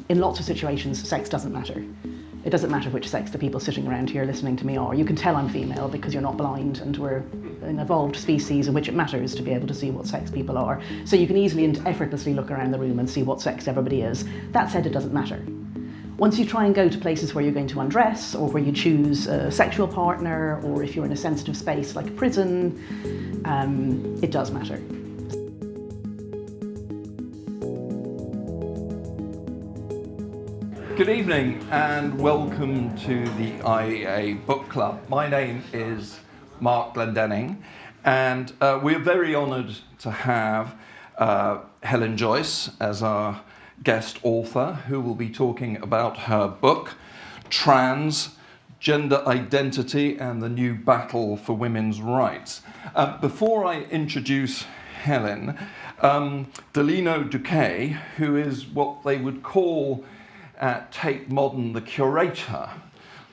in lots of situations, sex doesn't matter. It doesn't matter which sex the people sitting around here listening to me are. You can tell I'm female because you're not blind, and we're an evolved species in which it matters to be able to see what sex people are. So you can easily and effortlessly look around the room and see what sex everybody is. That said, it doesn't matter. Once you try and go to places where you're going to undress, or where you choose a sexual partner, or if you're in a sensitive space like a prison, it does matter. Good evening and welcome to the IEA Book Club. My name is Mark Glendenning, and we're very honoured to have Helen Joyce as our guest author, who will be talking about her book, Trans, Gender Identity and the New Battle for Women's Rights. Before I introduce Helen, Delino Duque, who is what they would call at Tate Modern the curator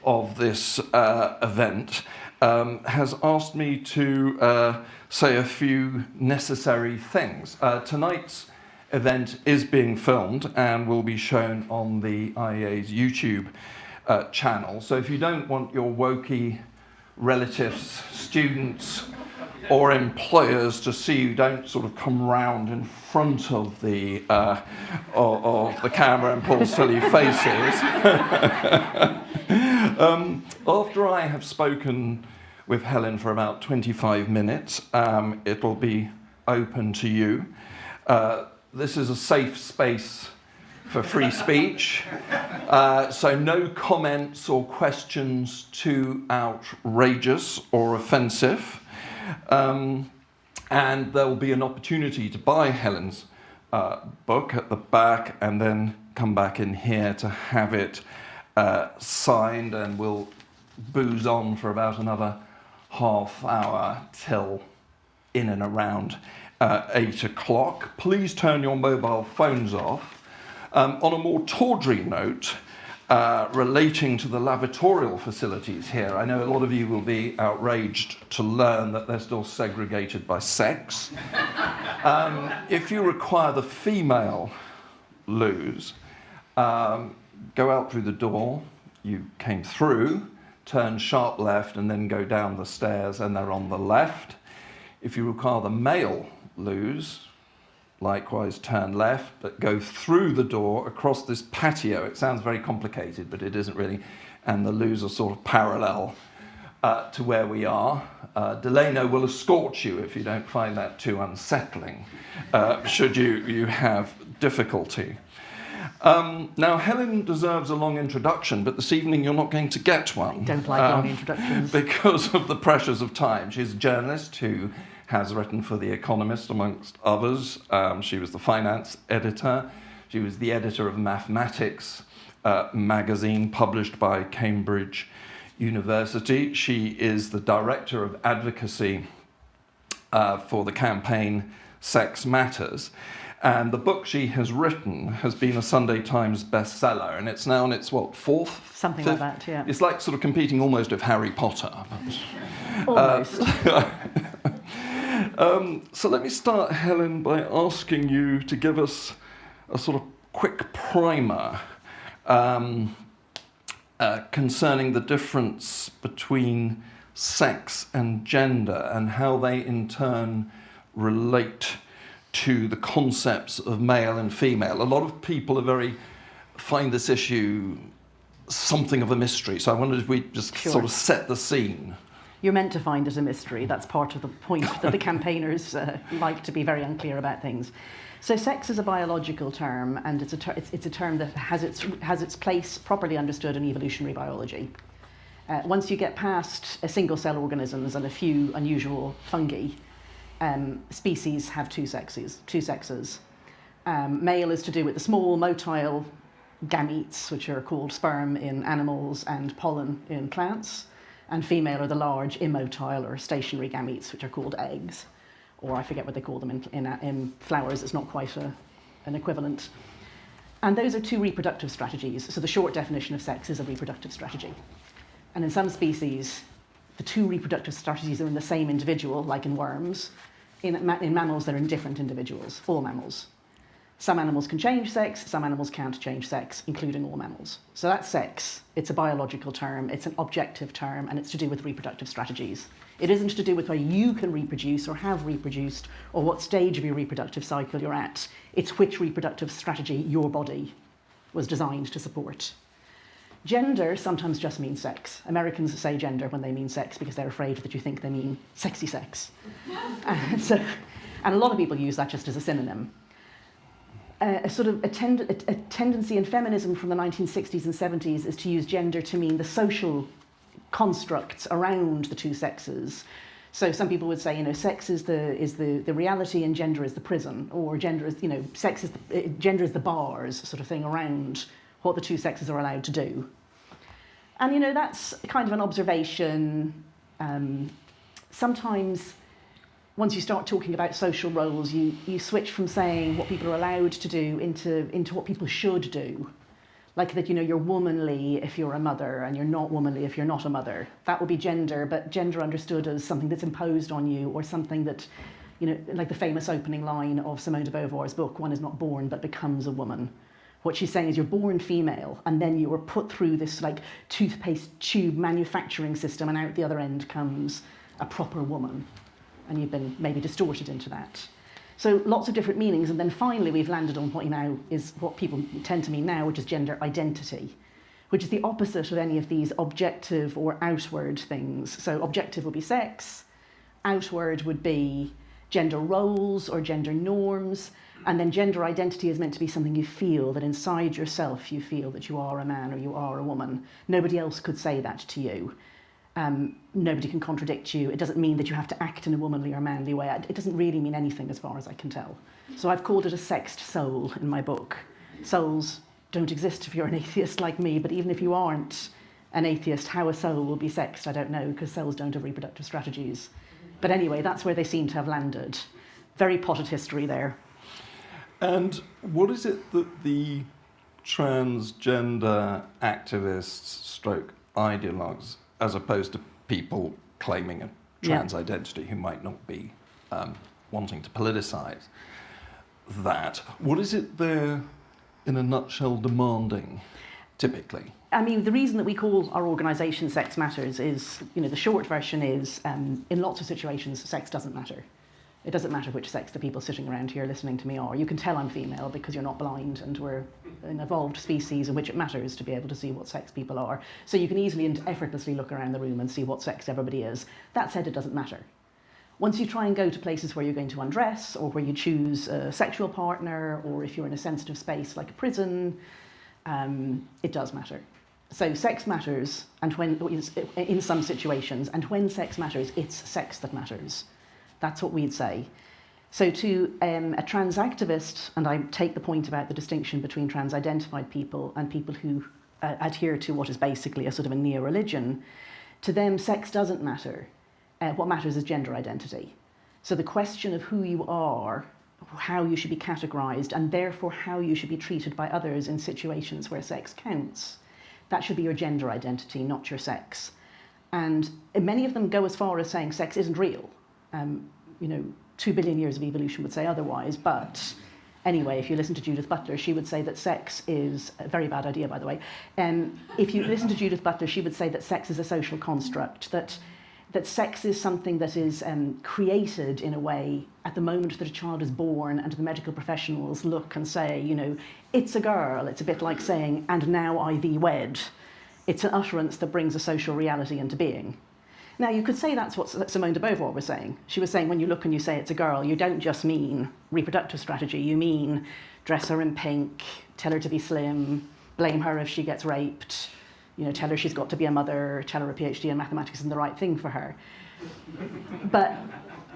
of this event, has asked me to say a few necessary things. Tonight's event is being filmed and will be shown on the IEA's YouTube channel. So if you don't want your wokey relatives, students, or employers to see you, don't sort of come round in front of the camera and pull silly faces. After I have spoken with Helen for about 25 minutes, it'll be open to you. This is a safe space for free speech, so no comments or questions too outrageous or offensive. And there will be an opportunity to buy Helen's book at the back and then come back in here to have it signed, and we'll booze on for about another half hour till in and around 8 o'clock. Please turn your mobile phones off. On a more tawdry note, relating to the lavatorial facilities here, I know a lot of you will be outraged to learn that they're still segregated by sex. If you require the female loos, go out through the door you came through, turn sharp left, and then go down the stairs, and they're on the left. If you require the male loos, likewise turn left, but go through the door across this patio. It sounds very complicated, but it isn't really. And the loos are sort of parallel to where we are. Delano will escort you if you don't find that too unsettling, should you have difficulty. Now, Helen deserves a long introduction, but this evening you're not going to get one. I don't like long introductions. Because of the pressures of time. She's a journalist who has written for The Economist, amongst others. She was the finance editor. She was the editor of Mathematics magazine, published by Cambridge University. She is the director of advocacy for the campaign Sex Matters. And the book she has written has been a Sunday Times bestseller, and it's now on its, fourth? Something fifth? like that, yeah. It's like sort of competing almost with Harry Potter. Almost. So let me start, Helen, by asking you to give us a sort of quick primer concerning the difference between sex and gender and how they in turn relate to the concepts of male and female. A lot of people find this issue something of a mystery, so I wondered if we just sort of set the scene. You're meant to find it a mystery. That's part of the point, that the campaigners like to be very unclear about things. So sex is a biological term, and it's a term that has its place properly understood in evolutionary biology. Once you get past single-cell organisms and a few unusual fungi, species have two sexes. Male is to do with the small motile gametes, which are called sperm in animals and pollen in plants, and female are the large immotile or stationary gametes, which are called eggs, or I forget what they call them in flowers. It's not quite an equivalent. And those are two reproductive strategies. So the short definition of sex is a reproductive strategy. And in some species, the two reproductive strategies are in the same individual, like in worms. In mammals, they're in different individuals, all mammals. Some animals can change sex, some animals can't change sex, including all mammals. So that's sex. It's a biological term, it's an objective term, and it's to do with reproductive strategies. It isn't to do with whether you can reproduce or have reproduced or what stage of your reproductive cycle you're at. It's which reproductive strategy your body was designed to support. Gender sometimes just means sex. Americans say gender when they mean sex because they're afraid that you think they mean sexy sex. And a lot of people use that just as a synonym. A tendency in feminism from the 1960s and 70s is to use gender to mean the social constructs around the two sexes. So some people would say, sex is the reality and gender is the prison, or gender is, gender is the bars sort of thing around what the two sexes are allowed to do. And, that's kind of an observation. Sometimes once you start talking about social roles, you switch from saying what people are allowed to do into what people should do. Like that, you're womanly if you're a mother and you're not womanly if you're not a mother. That would be gender, but gender understood as something that's imposed on you, or something that, like the famous opening line of Simone de Beauvoir's book, one is not born but becomes a woman. What she's saying is you're born female and then you were put through this like toothpaste tube manufacturing system, and out the other end comes a proper woman. And you've been maybe distorted into that. So lots of different meanings, and then finally we've landed on what people tend to mean now, which is gender identity, which is the opposite of any of these objective or outward things. So objective would be sex, outward would be gender roles or gender norms, and then gender identity is meant to be something you feel, that inside yourself you feel that you are a man or you are a woman. Nobody else could say that to you. Nobody can contradict you. It doesn't mean that you have to act in a womanly or manly way. It doesn't really mean anything as far as I can tell. So I've called it a sexed soul in my book. Souls don't exist if you're an atheist like me, but even if you aren't an atheist, how a soul will be sexed, I don't know, because souls don't have reproductive strategies. But anyway, that's where they seem to have landed. Very potted history there. And what is it that the transgender activists stroke ideologues, as opposed to people claiming a trans identity who might not be wanting to politicize that, what is it they're, in a nutshell, demanding, typically? I mean, the reason that we call our organisation Sex Matters is, the short version is, in lots of situations, sex doesn't matter. It doesn't matter which sex the people sitting around here listening to me are. You can tell I'm female because you're not blind, and we're an evolved species in which it matters to be able to see what sex people are. So you can easily and effortlessly look around the room and see what sex everybody is. That said, it doesn't matter. Once you try and go to places where you're going to undress, or where you choose a sexual partner, or if you're in a sensitive space like a prison, it does matter. So sex matters, and in some situations, and when sex matters, it's sex that matters. That's what we'd say. So to a trans activist, and I take the point about the distinction between trans-identified people and people who adhere to what is basically a sort of a neo-religion, to them sex doesn't matter. What matters is gender identity. So the question of who you are, how you should be categorised, and therefore how you should be treated by others in situations where sex counts, that should be your gender identity, not your sex. And many of them go as far as saying sex isn't real. 2 billion years of evolution would say otherwise, but anyway, if you listen to Judith Butler, she would say that sex is a very bad idea, by the way. If you listen to Judith Butler, she would say that sex is a social construct, that sex is something that is created in a way at the moment that a child is born, and the medical professionals look and say, it's a girl. It's a bit like saying, and now I thee wed. It's an utterance that brings a social reality into being. Now, you could say that's what Simone de Beauvoir was saying. She was saying when you look and you say it's a girl, you don't just mean reproductive strategy. You mean dress her in pink, tell her to be slim, blame her if she gets raped, tell her she's got to be a mother, tell her a PhD in mathematics isn't the right thing for her. But,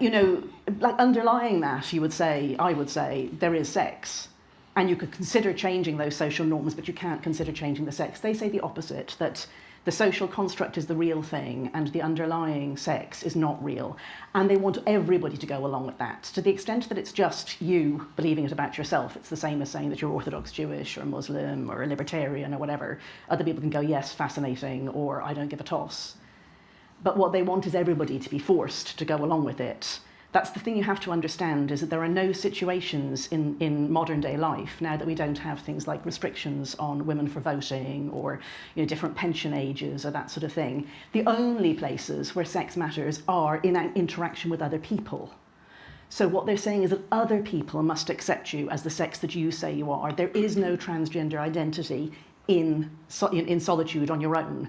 like underlying that, I would say, there is sex. And you could consider changing those social norms, but you can't consider changing the sex. They say the opposite, that the social construct is the real thing and the underlying sex is not real. And they want everybody to go along with that. To the extent that it's just you believing it about yourself, it's the same as saying that you're Orthodox Jewish or Muslim or a libertarian or whatever. Other people can go, yes, fascinating, or I don't give a toss. But what they want is everybody to be forced to go along with it. That's the thing you have to understand, is that there are no situations in modern day life, now that we don't have things like restrictions on women for voting or different pension ages or that sort of thing. The only places where sex matters are in interaction with other people. So what they're saying is that other people must accept you as the sex that you say you are. There is no transgender identity in solitude on your own.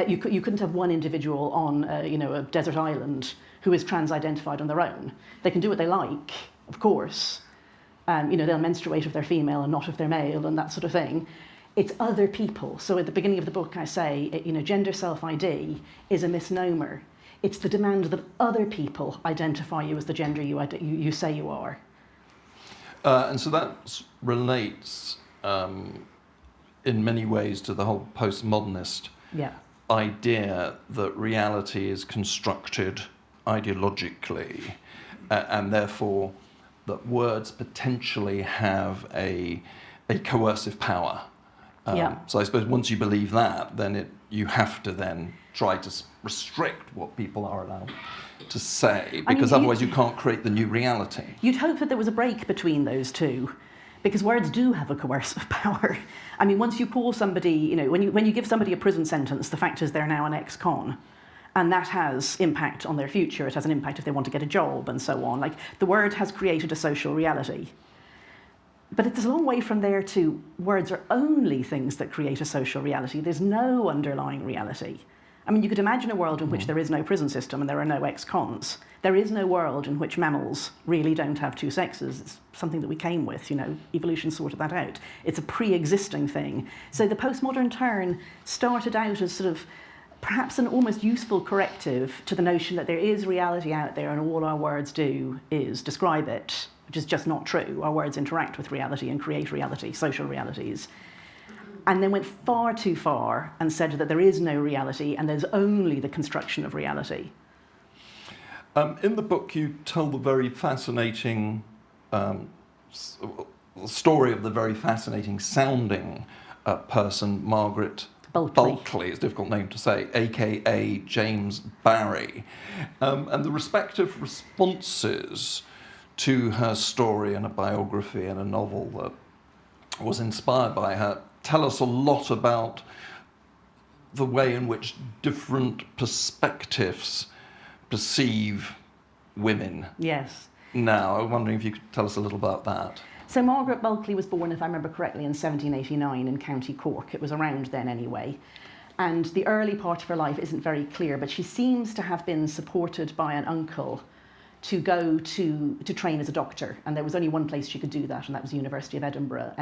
You couldn't have one individual on a desert island who is trans-identified on their own. They can do what they like, of course. They'll menstruate if they're female and not if they're male and that sort of thing. It's other people. So at the beginning of the book I say, gender self-ID is a misnomer. It's the demand that other people identify you as the gender you say you are. And so that relates in many ways to the whole postmodernist idea that reality is constructed ideologically, and therefore that words potentially have a coercive power. So I suppose once you believe that, then you have to then try to restrict what people are allowed to say, because otherwise you can't create the new reality. You'd hope that there was a break between those two, because words do have a coercive power. I mean, once you call somebody, when you give somebody a prison sentence, the fact is they're now an ex-con. And that has impact on their future. It has an impact if they want to get a job and so on. Like, the word has created a social reality. But it's a long way from there to words are only things that create a social reality. There's no underlying reality. I mean, you could imagine a world in which there is no prison system and there are no ex-cons. There is no world in which mammals really don't have two sexes. It's something that we came with, evolution sorted that out. It's a pre-existing thing. So the postmodern turn started out as sort of perhaps an almost useful corrective to the notion that there is reality out there and all our words do is describe it, which is just not true. Our words interact with reality and create reality, social realities. And then went far too far and said that there is no reality and there's only the construction of reality. In the book, you tell the very fascinating story of the very fascinating sounding person, Margaret Bulkley, it's a difficult name to say, aka James Barry, and the respective responses to her story and a biography and a novel that was inspired by her tell us a lot about the way in which different perspectives perceive women. Yes. Now, I'm wondering if you could tell us a little about that. So Margaret Bulkley was born, if I remember correctly, in 1789 in County Cork. It was around then anyway. And the early part of her life isn't very clear, but she seems to have been supported by an uncle to go to train as a doctor. And there was only one place she could do that, and that was the University of Edinburgh.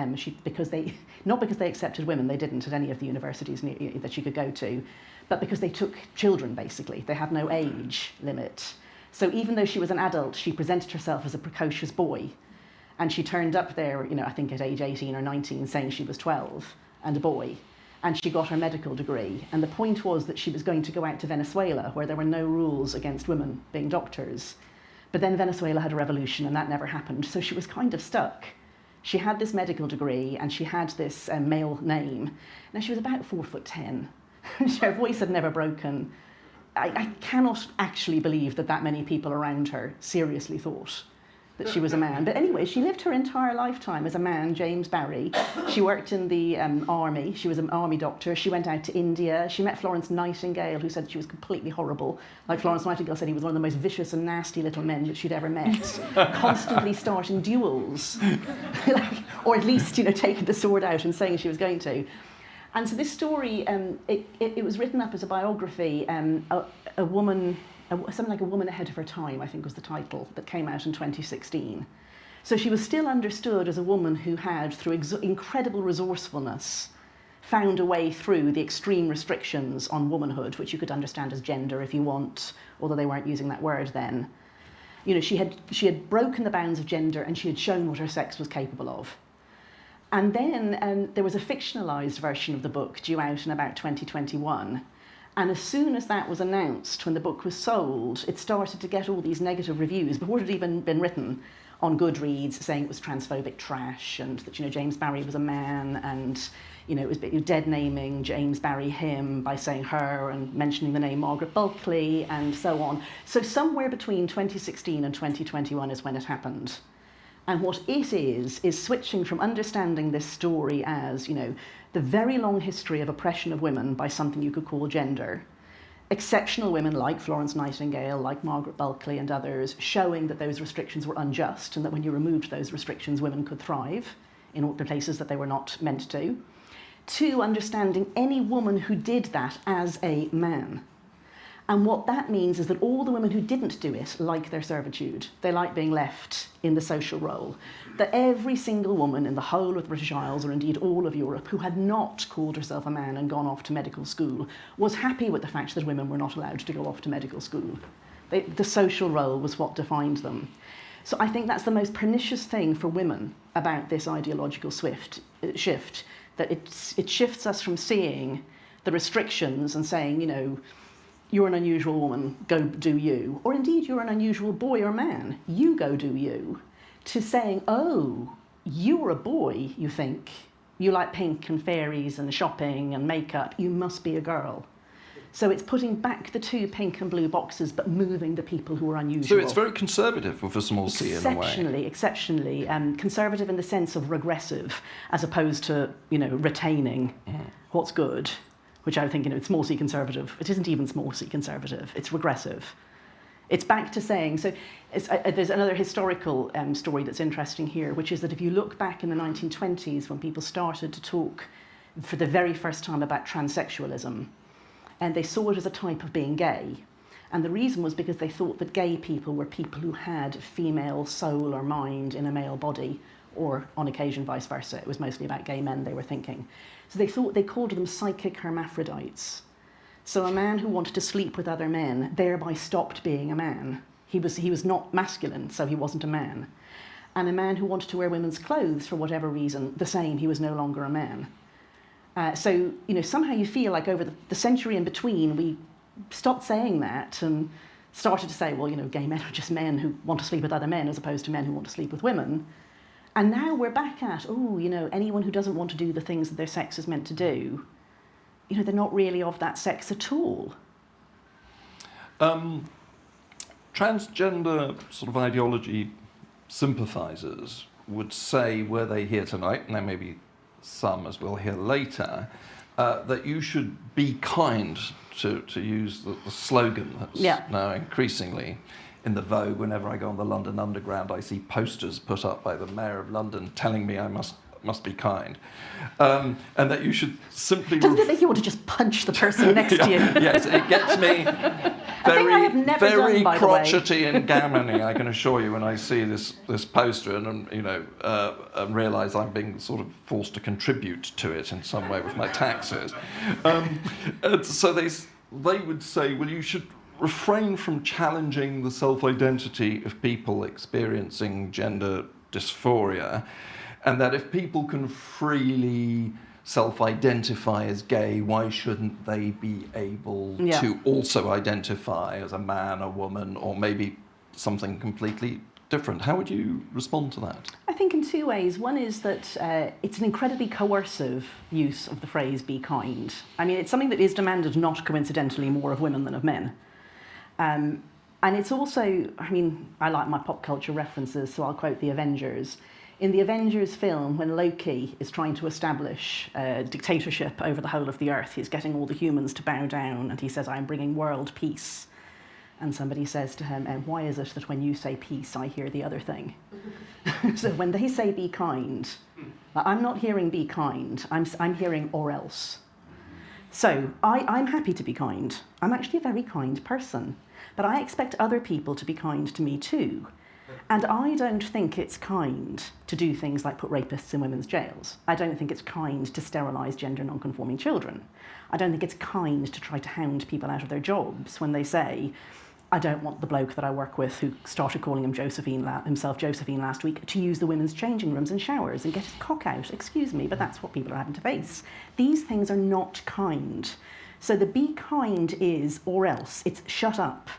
Not because they accepted women, they didn't at any of the universities that she could go to, but because they took children, basically. They had no age limit. So even though she was an adult, she presented herself as a precocious boy. And she turned up there, I think at age 18 or 19, saying she was 12 and a boy. And she got her medical degree. And the point was that she was going to go out to Venezuela, where there were no rules against women being doctors. But then Venezuela had a revolution and that never happened. So she was kind of stuck. She had this medical degree and she had this male name. Now she was about 4'10". Her voice had never broken. I cannot actually believe that many people around her seriously thought that she was a man. But anyway, she lived her entire lifetime as a man, James Barry. She worked in the army. She was an army doctor. She went out to India. She met Florence Nightingale, who said she was completely horrible. Like Florence Nightingale said, he was one of the most vicious and nasty little men that she'd ever met, constantly starting duels, or at least, taking the sword out and saying she was going to. And so this story, it was written up as a biography, a woman, something like A Woman Ahead of Her Time, I think was the title, that came out in 2016. So she was still understood as a woman who had, through incredible resourcefulness, found a way through the extreme restrictions on womanhood, which you could understand as gender if you want, although they weren't using that word then. She had broken the bounds of gender and she had shown what her sex was capable of. And then there was a fictionalised version of the book due out in about 2021. And as soon as that was announced, when the book was sold, it started to get all these negative reviews, before it had even been written, on Goodreads saying it was transphobic trash, and that, you know, James Barry was a man, and, you know, it was dead naming James Barry him by saying her and mentioning the name Margaret Bulkley and so on. So somewhere between 2016 and 2021 is when it happened. And what it is switching from understanding this story as, you know, the very long history of oppression of women by something you could call gender, exceptional women like Florence Nightingale, like Margaret Bulkley and others, showing that those restrictions were unjust and that when you removed those restrictions, women could thrive in all the places that they were not meant to understanding any woman who did that as a man. And what that means is that all the women who didn't do it like their servitude. They like being left in the social role. That every single woman in the whole of the British Isles, or indeed all of Europe, who had not called herself a man and gone off to medical school, was happy with the fact that women were not allowed to go off to medical school. The social role was what defined them. So I think that's the most pernicious thing for women about this ideological shift, that it shifts us from seeing the restrictions and saying, you know, you're an unusual woman, go do you. Or indeed, you're an unusual boy or man, you go do you. To saying, oh, you're a boy, you think. You like pink and fairies and shopping and makeup, you must be a girl. So it's putting back the two pink and blue boxes, but moving the people who are unusual. So it's very conservative with a small c in a way. Exceptionally conservative in the sense of regressive, as opposed to, you know, retaining what's good, which I think, you know, it's small c conservative. It isn't even small c conservative. It's regressive. It's back to saying, so there's another historical story that's interesting here, which is that if you look back in the 1920s when people started to talk for the very first time about transsexualism, and they saw it as a type of being gay. And the reason was because they thought that gay people were people who had female soul or mind in a male body, or on occasion vice versa. It was mostly about gay men they were thinking. So they called them psychic hermaphrodites. So a man who wanted to sleep with other men thereby stopped being a man. He was not masculine, so he wasn't a man. And a man who wanted to wear women's clothes for whatever reason, the same, he was no longer a man. So, you know, somehow you feel like over the century in between, we stopped saying that and started to say, well, you know, gay men are just men who want to sleep with other men as opposed to men who want to sleep with women. And now we're back at, oh, you know, anyone who doesn't want to do the things that their sex is meant to do, you know, they're not really of that sex at all. Transgender sort of ideology sympathisers would say, were they here tonight, and there may be some, as we'll hear later, that you should be kind, to use the slogan that's now increasingly in the vogue. Whenever I go on the London Underground, I see posters put up by the Mayor of London telling me I must be kind. And that you should simply... Doesn't it make you want to just punch the person next to you? Yes, it gets me very crotchety and gammony, I can assure you, when I see this poster and you know, and realise I'm being sort of forced to contribute to it in some way with my taxes. And so they would say, well, you should refrain from challenging the self-identity of people experiencing gender dysphoria, and that if people can freely self-identify as gay, why shouldn't they be able to also identify as a man, a woman, or maybe something completely different? How would you respond to that? I think in two ways. One is that it's an incredibly coercive use of the phrase "be kind." I mean, it's something that is demanded not coincidentally more of women than of men. And it's also, I mean, I like my pop culture references, so I'll quote The Avengers. In the Avengers film, when Loki is trying to establish a dictatorship over the whole of the earth, he's getting all the humans to bow down, and he says, I'm bringing world peace. And somebody says to him, and why is it that when you say peace, I hear the other thing? So when they say be kind, I'm not hearing be kind, I'm hearing or else. So I'm happy to be kind. I'm actually a very kind person, but I expect other people to be kind to me too. And I don't think it's kind to do things like put rapists in women's jails. I don't think it's kind to sterilise gender non-conforming children. I don't think it's kind to try to hound people out of their jobs when they say, I don't want the bloke that I work with who started calling himself Josephine last week to use the women's changing rooms and showers and get his cock out. Excuse me, but that's what people are having to face. These things are not kind. So the be kind is or else. It's shut up.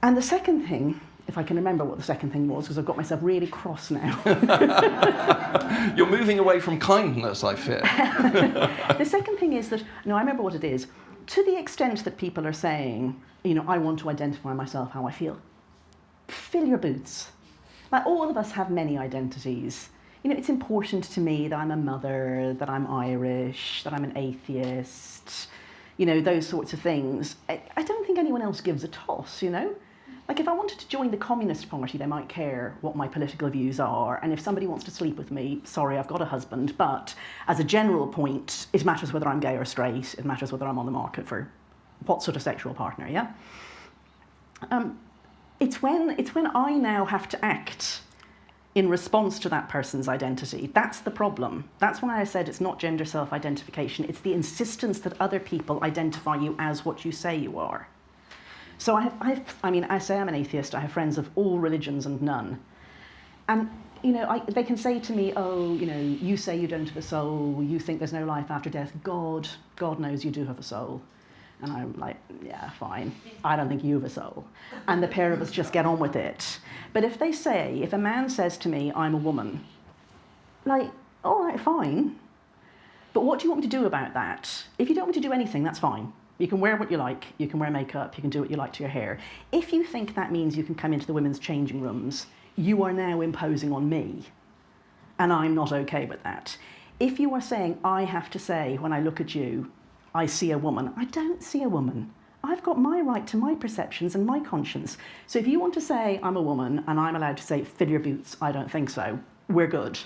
And the second thing if I can remember what the second thing was, because I've got myself really cross now. You're moving away from kindness, I fear. The second thing is that, no, I remember what it is. To the extent that people are saying, you know, I want to identify myself how I feel, fill your boots. Like, all of us have many identities. You know, it's important to me that I'm a mother, that I'm Irish, that I'm an atheist, you know, those sorts of things. I don't think anyone else gives a toss, you know? Like, if I wanted to join the Communist Party, they might care what my political views are. And if somebody wants to sleep with me, sorry, I've got a husband. But as a general point, it matters whether I'm gay or straight. It matters whether I'm on the market for what sort of sexual partner, yeah? It's when I now have to act in response to that person's identity. That's the problem. That's why I said it's not gender self-identification. It's the insistence that other people identify you as what you say you are. So I say I'm an atheist. I have friends of all religions and none. And, you know, they can say to me, oh, you know, you say you don't have a soul. You think there's no life after death. God knows you do have a soul. And I'm like, yeah, fine. I don't think you have a soul. And the pair of us just get on with it. But if a man says to me, I'm a woman, like, all right, fine. But what do you want me to do about that? If you don't want me to do anything, that's fine. You can wear what you like, you can wear makeup, you can do what you like to your hair. If you think that means you can come into the women's changing rooms, you are now imposing on me. And I'm not okay with that. If you are saying, I have to say, when I look at you, I see a woman, I don't see a woman. I've got my right to my perceptions and my conscience. So if you want to say I'm a woman and I'm allowed to say, fill your boots, I don't think so, we're good.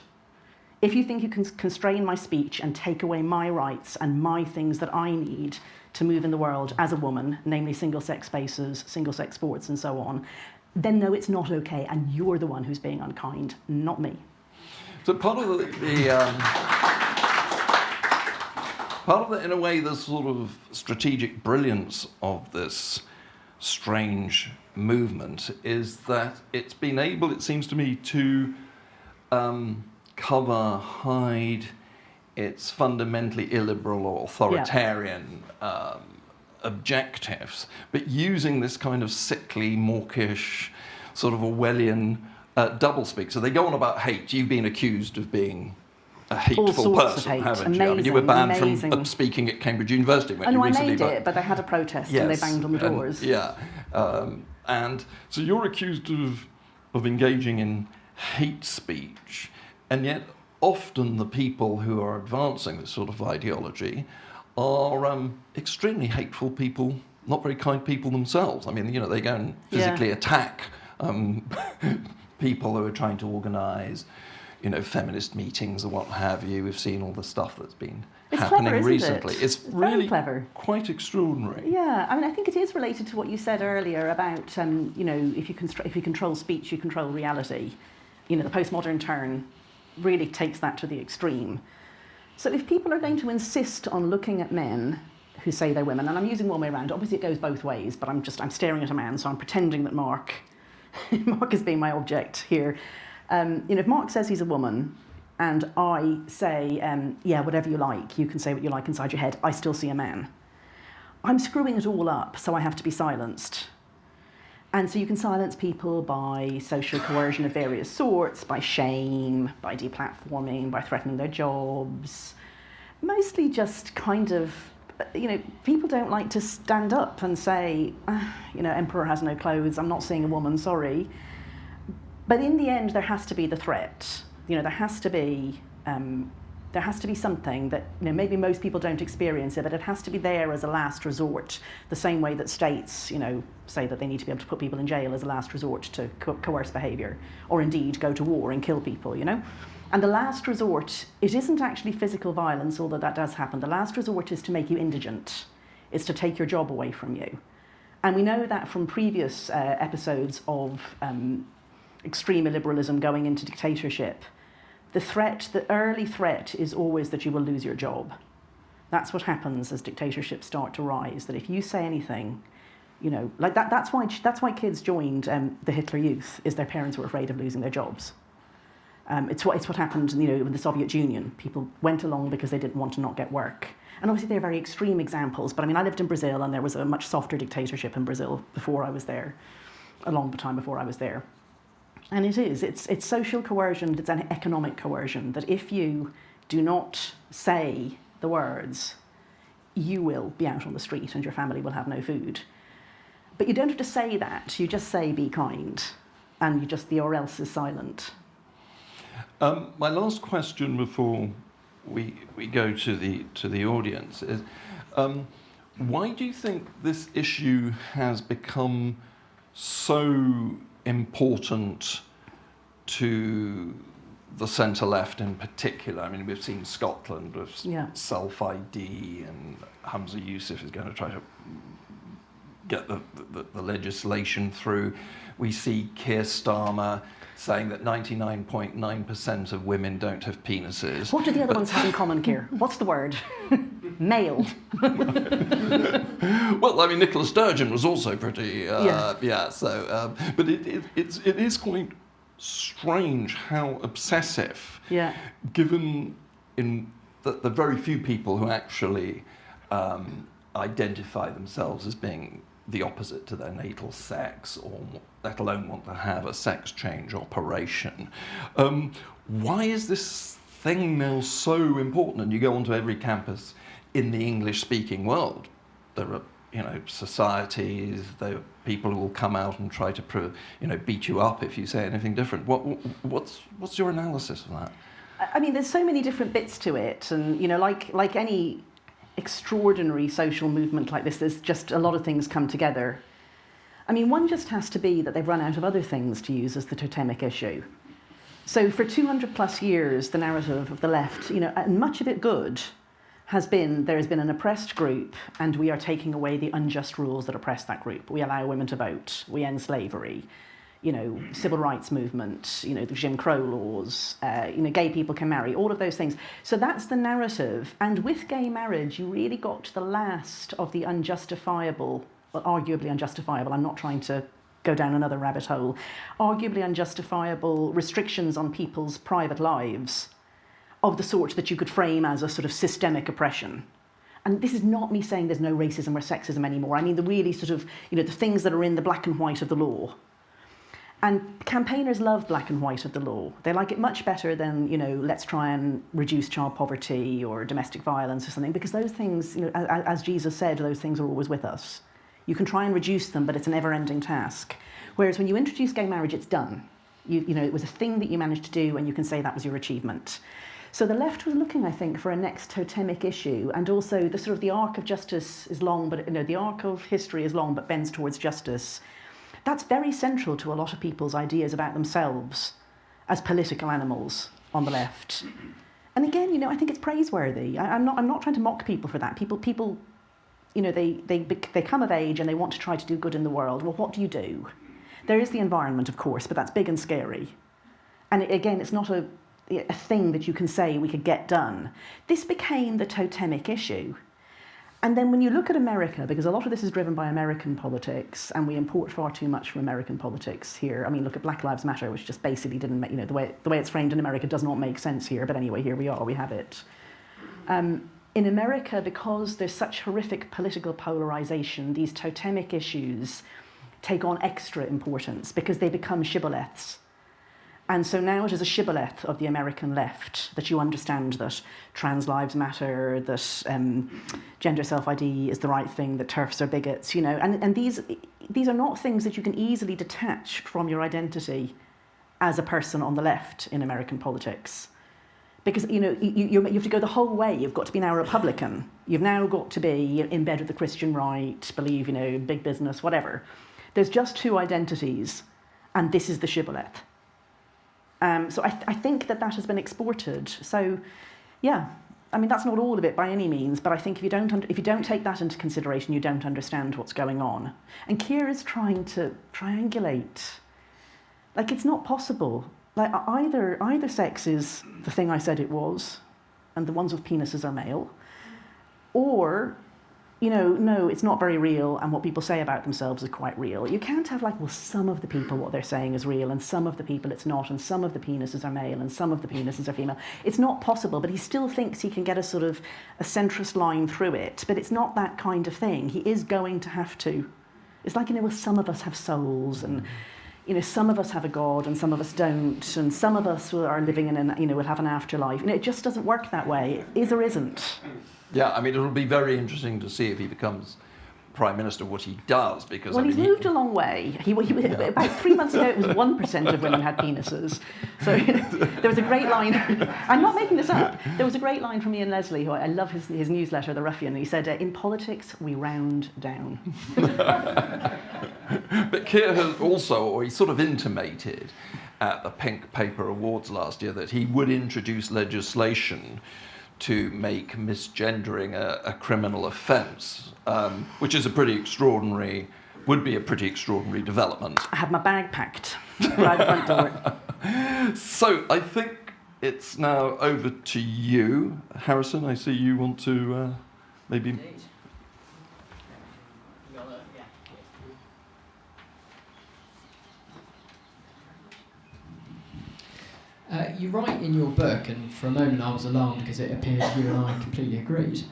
If you think you can constrain my speech and take away my rights and my things that I need to move in the world as a woman, namely single-sex spaces, single-sex sports and so on, then no, it's not okay, and you're the one who's being unkind, not me. So part of in a way, the sort of strategic brilliance of this strange movement is that it's been able, it seems to me, to cover, hide its fundamentally illiberal or authoritarian objectives, but using this kind of sickly, mawkish, sort of Orwellian doublespeak. So they go on about hate. You've been accused of being a hateful person, haven't you? I mean, you were banned from speaking at Cambridge University when you recently... I made it, but they had a protest and they banged on the doors. And so you're accused of engaging in hate speech, and yet often the people who are advancing this sort of ideology are extremely hateful people, not very kind people themselves. I mean, you know, they go and physically attack people who are trying to organise, you know, feminist meetings or what have you. We've seen all the stuff that's been happening clever, recently. It's really clever. Quite extraordinary. Yeah, I mean, I think it is related to what you said earlier about, you know, if you control speech, you control reality. You know, the postmodern turn really takes that to the extreme. So if people are going to insist on looking at men who say they're women, and I'm using one way around, obviously it goes both ways, but I'm staring at a man, so I'm pretending that Mark is being my object here. You know, if Mark says he's a woman, and I say, yeah, whatever you like, you can say what you like inside your head, I still see a man. I'm screwing it all up, so I have to be silenced. And so you can silence people by social coercion of various sorts, by shame, by deplatforming, by threatening their jobs. Mostly just kind of, you know, people don't like to stand up and say, you know, emperor has no clothes, I'm not seeing a woman, sorry. But in the end, there has to be the threat. You know, there has to be something that, you know, maybe most people don't experience it, but it has to be there as a last resort, the same way that states, you know, say that they need to be able to put people in jail as a last resort to coerce behaviour, or indeed go to war and kill people, you know. And the last resort, it isn't actually physical violence, although that does happen. The last resort is to make you indigent, is to take your job away from you. And we know that from previous episodes of extreme illiberalism going into dictatorship. The early threat is always that you will lose your job. That's what happens as dictatorships start to rise, that if you say anything, you know, like that's why kids joined the Hitler Youth, is their parents were afraid of losing their jobs. It's what happened, you know, in the Soviet Union. People went along because they didn't want to not get work. And obviously they're very extreme examples, but I mean, I lived in Brazil and there was a much softer dictatorship in Brazil before I was there. a long time before I was there. And it's social coercion, it's an economic coercion, that if you do not say the words, you will be out on the street and your family will have no food. But you don't have to say that, you just say be kind, and you just, the or else is silent. My last question before we go to the audience is, why do you think this issue has become so important to the centre-left in particular? I mean, we've seen Scotland with self-ID, and Hamza Yusuf is going to try to get the legislation through. We see Keir Starmer saying that 99.9% of women don't have penises. What do the other ones have in common, Keir? What's the word? Male. Well, I mean, Nicola Sturgeon was also pretty, but it is quite strange how obsessive, given in that the very few people who actually identify themselves as being the opposite to their natal sex, or let alone want to have a sex change operation. Why is this thing now so important? And you go onto every campus in the English-speaking world, there are, societies, there are people who will come out and try to, beat you up if you say anything different. What's your analysis of that? I mean, there's so many different bits to it, and like any extraordinary social movement like this, there's just a lot of things come together. I mean, one just has to be that they've run out of other things to use as the totemic issue. So for 200 plus years, the narrative of the left, and much of it good, has been there has been an oppressed group, and we are taking away the unjust rules that oppress that group. We allow women to vote, we end slavery, civil rights movement, the Jim Crow laws, gay people can marry, all of those things. So that's the narrative. And with gay marriage, you really got to the last of the unjustifiable, well, arguably unjustifiable, I'm not trying to go down another rabbit hole, arguably unjustifiable restrictions on people's private lives of the sort that you could frame as a sort of systemic oppression. And this is not me saying there's no racism or sexism anymore. I mean, the really sort of, the things that are in the black and white of the law. And campaigners love black and white of the law. They like it much better than, let's try and reduce child poverty or domestic violence or something, because those things, as Jesus said, those things are always with us. You can try and reduce them, but it's a never-ending task. Whereas when you introduce gay marriage, it's done. It was a thing that you managed to do, and you can say that was your achievement. So the left was looking, I think, for a next totemic issue, and also the arc of justice is long, but the arc of history is long, but bends towards justice. That's very central to a lot of people's ideas about themselves as political animals on the left. And again, I think it's praiseworthy. I'm not trying to mock people for that. People, they come of age and they want to try to do good in the world. Well, what do? There is the environment, of course, but that's big and scary. And again, it's not a thing that you can say we could get done. This became the totemic issue. And then when you look at America, because a lot of this is driven by American politics, and we import far too much from American politics here. I mean, look at Black Lives Matter, which just basically didn't make, the way it's framed in America does not make sense here. But anyway, here we are, we have it. In America, because there's such horrific political polarization, these totemic issues take on extra importance because they become shibboleths. And so now it is a shibboleth of the American left that you understand that trans lives matter, that gender self-ID is the right thing, that TERFs are bigots, and these are not things that you can easily detach from your identity as a person on the left in American politics. Because, you have to go the whole way. You've got to be now a Republican. You've now got to be in bed with the Christian right, believe, big business, whatever. There's just two identities, and this is the shibboleth. So I think that has been exported. So, yeah, I mean, that's not all of it by any means, but I think if you don't take that into consideration, you don't understand what's going on. And Keir is trying to triangulate. Like, it's not possible. Like, either sex is the thing I said it was, and the ones with penises are male, or, no, it's not very real, and what people say about themselves is quite real. You can't have some of the people, what they're saying is real, and some of the people it's not, and some of the penises are male, and some of the penises are female. It's not possible, but he still thinks he can get a sort of a centrist line through it, but it's not that kind of thing. He is going to have to It's like, well, some of us have souls, and some of us have a God and some of us don't, and some of us are living in will have an afterlife. It just doesn't work that way. It is or isn't. Yeah, I mean, it'll be very interesting to see if he becomes Prime Minister, what he does, because well, he's moved a long way. About 3 months ago, it was 1% of women had penises. So there was a great line. I'm not making this up. There was a great line from Ian Leslie, who I love his newsletter, The Ruffian. He said, "In politics, we round down." But Keir has also, or he sort of intimated at the Pink Paper Awards last year, that he would introduce legislation to make misgendering a criminal offence, which is would be a pretty extraordinary development. I have my bag packed by the front door. So I think it's now over to you. Harrison, I see you want to maybe... Indeed. You write in your book, and for a moment I was alarmed because it appeared you and I completely agreed.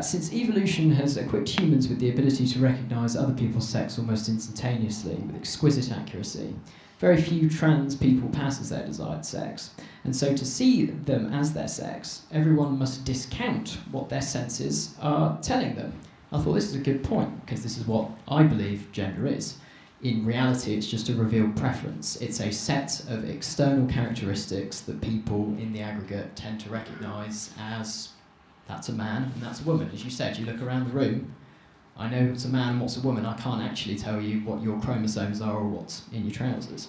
Since evolution has equipped humans with the ability to recognise other people's sex almost instantaneously, with exquisite accuracy, very few trans people pass as their desired sex. And so to see them as their sex, everyone must discount what their senses are telling them. I thought this is a good point, because this is what I believe gender is. In reality, it's just a revealed preference. It's a set of external characteristics that people in the aggregate tend to recognise as that's a man and that's a woman. As you said, you look around the room, I know what's a man and what's a woman. I can't actually tell you what your chromosomes are or what's in your trousers.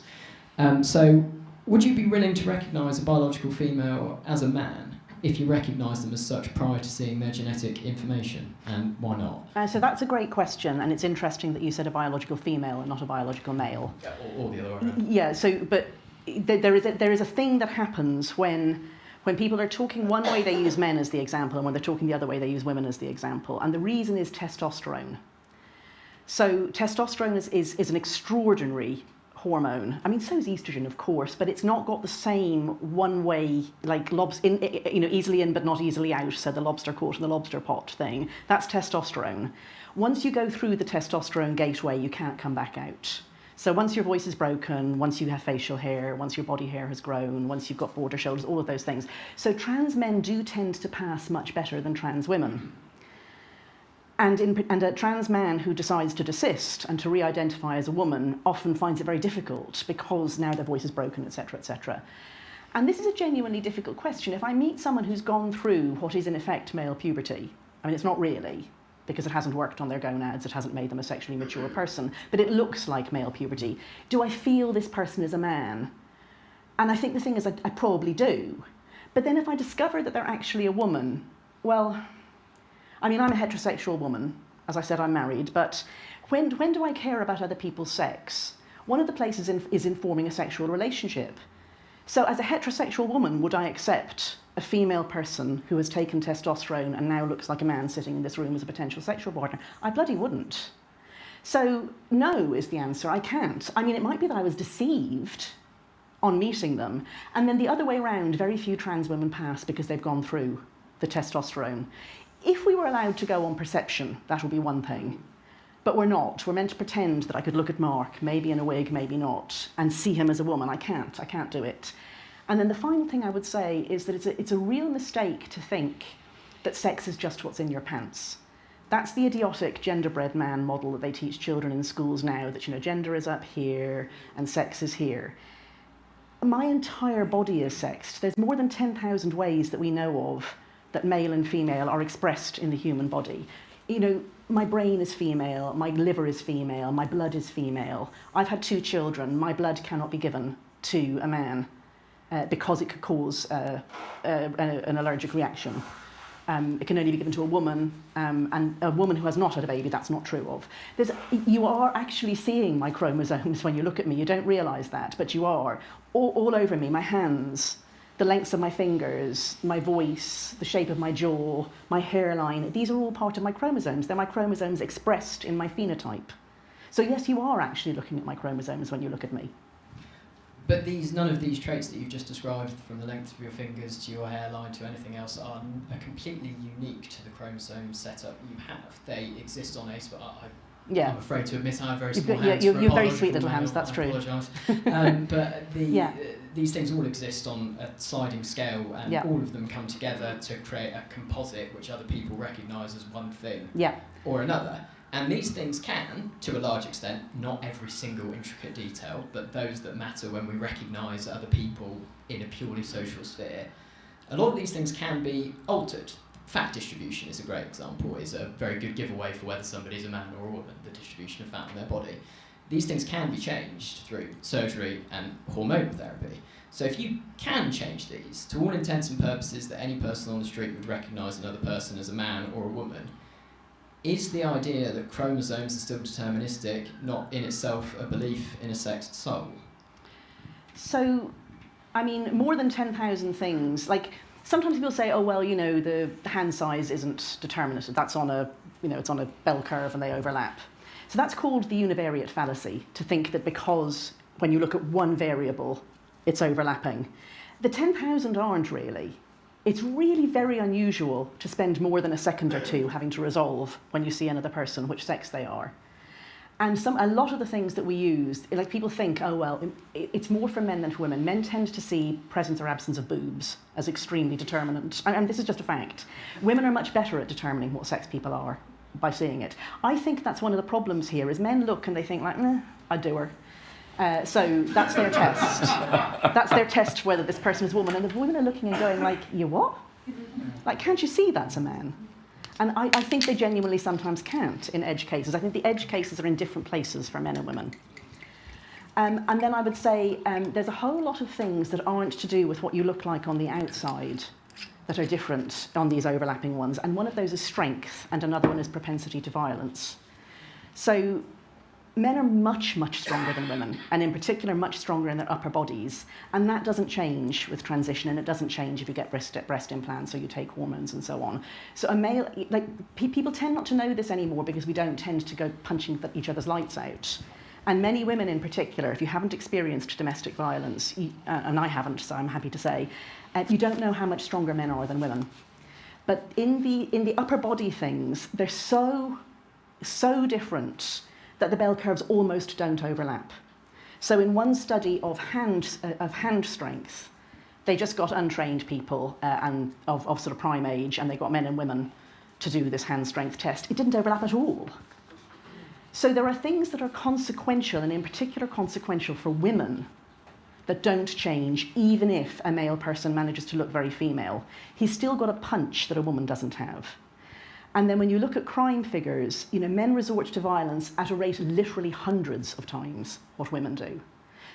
So would you be willing to recognise a biological female as a man if you recognise them as such prior to seeing their genetic information, and why not? So that's a great question, and it's interesting that you said a biological female and not a biological male. Yeah, or the other way around. Yeah, but there is a thing that happens when people are talking one way, they use men as the example, and when they're talking the other way, they use women as the example. And the reason is testosterone. So testosterone is an extraordinary hormone. I mean, so is estrogen, of course, but it's not got the same one-way, like easily in but not easily out, so the lobster caught in the lobster pot thing. That's testosterone. Once you go through the testosterone gateway, you can't come back out. So once your voice is broken, once you have facial hair, once your body hair has grown, once you've got broader shoulders, all of those things. So trans men do tend to pass much better than trans women. And a trans man who decides to desist and to re-identify as a woman often finds it very difficult because now their voice is broken, etc., etc. And this is a genuinely difficult question. If I meet someone who's gone through what is in effect male puberty, I mean, it's not really, because it hasn't worked on their gonads, it hasn't made them a sexually mature person, but it looks like male puberty. Do I feel this person is a man? And I think the thing is, I probably do. But then if I discover that they're actually a woman, well, I mean, I'm a heterosexual woman. As I said, I'm married, but when do I care about other people's sex? One of the places is in forming a sexual relationship. So as a heterosexual woman, would I accept a female person who has taken testosterone and now looks like a man sitting in this room as a potential sexual partner? I bloody wouldn't. So no is the answer, I can't. I mean, it might be that I was deceived on meeting them, and then the other way around, very few trans women pass because they've gone through the testosterone. If we were allowed to go on perception, that would be one thing. But we're not. We're meant to pretend that I could look at Mark, maybe in a wig, maybe not, and see him as a woman. I can't do it. And then the final thing I would say is that it's a real mistake to think that sex is just what's in your pants. That's the idiotic gender-bred man model that they teach children in schools now, that, gender is up here and sex is here. My entire body is sexed. There's more than 10,000 ways that we know of that male and female are expressed in the human body. My brain is female, my liver is female, my blood is female. I've had 2 children. My blood cannot be given to a man because it could cause an allergic reaction. It can only be given to a woman, and a woman who has not had a baby, that's not true of. You are actually seeing my chromosomes when you look at me. You don't realise that, but you are. All over me, my hands, the lengths of my fingers, my voice, the shape of my jaw, my hairline, these are all part of my chromosomes. They're my chromosomes expressed in my phenotype. So yes, you are actually looking at my chromosomes when you look at me. But none of these traits that you've just described, from the length of your fingers to your hairline to anything else, are completely unique to the chromosome setup you have. They exist on Yeah. I'm afraid to admit I have very small You've got- hands. you're for a very biological sweet little hands, male, that's I true. apologise. But Yeah. these things all exist on a sliding scale, and Yeah. all of them come together to create a composite which other people recognise as one thing Yeah. or another. And these things can, to a large extent, not every single intricate detail, but those that matter when we recognise other people in a purely social sphere, a lot of these things can be altered. Fat distribution is a great example, is a very good giveaway for whether somebody's a man or a woman, the distribution of fat in their body. These things can be changed through surgery and hormonal therapy. So if you can change these, to all intents and purposes that any person on the street would recognise another person as a man or a woman, is the idea that chromosomes are still deterministic not in itself a belief in a sexed soul? So, I mean, more than 10,000 things. Like, sometimes people say, oh, well, you know, the hand size isn't determinative. That's on a, you know, it's on a bell curve and they overlap. So that's called the univariate fallacy, to think that because when you look at one variable, it's overlapping. The 10,000 aren't really. It's really very unusual to spend more than a second or two having to resolve when you see another person which sex they are. And a lot of the things that we use, like people think, oh, well, it's more for men than for women. Men tend to see presence or absence of boobs as extremely determinant. And this is just a fact. Women are much better at determining what sex people are by seeing it. I think that's one of the problems here, is men look and they think like, I'd do her. So that's their test. That's their test whether this person is a woman. And the women are looking and going like, you what? Like, can't you see that's a man? And I think they genuinely sometimes can't in edge cases. I think the edge cases are in different places for men and women. And then I would say there's a whole lot of things that aren't to do with what you look like on the outside that are different on these overlapping ones. And one of those is strength, and another one is propensity to violence. So men are much, much stronger than women, and in particular much stronger in their upper bodies. And that doesn't change with transition, and it doesn't change if you get breast implants or you take hormones and so on. So a male, like people tend not to know this anymore because we don't tend to go punching each other's lights out. And many women in particular, if you haven't experienced domestic violence, and I haven't, so I'm happy to say, you don't know how much stronger men are than women. But in the upper body things, they're so different that the bell curves almost don't overlap. So in one study of hand strength, they just got untrained people and of sort of prime age, and they got men and women to do this hand strength test. It didn't overlap at all. So there are things that are consequential, and in particular consequential for women, that don't change even if a male person manages to look very female. He's still got a punch that a woman doesn't have. And then when you look at crime figures, you know, men resort to violence at a rate literally hundreds of times what women do.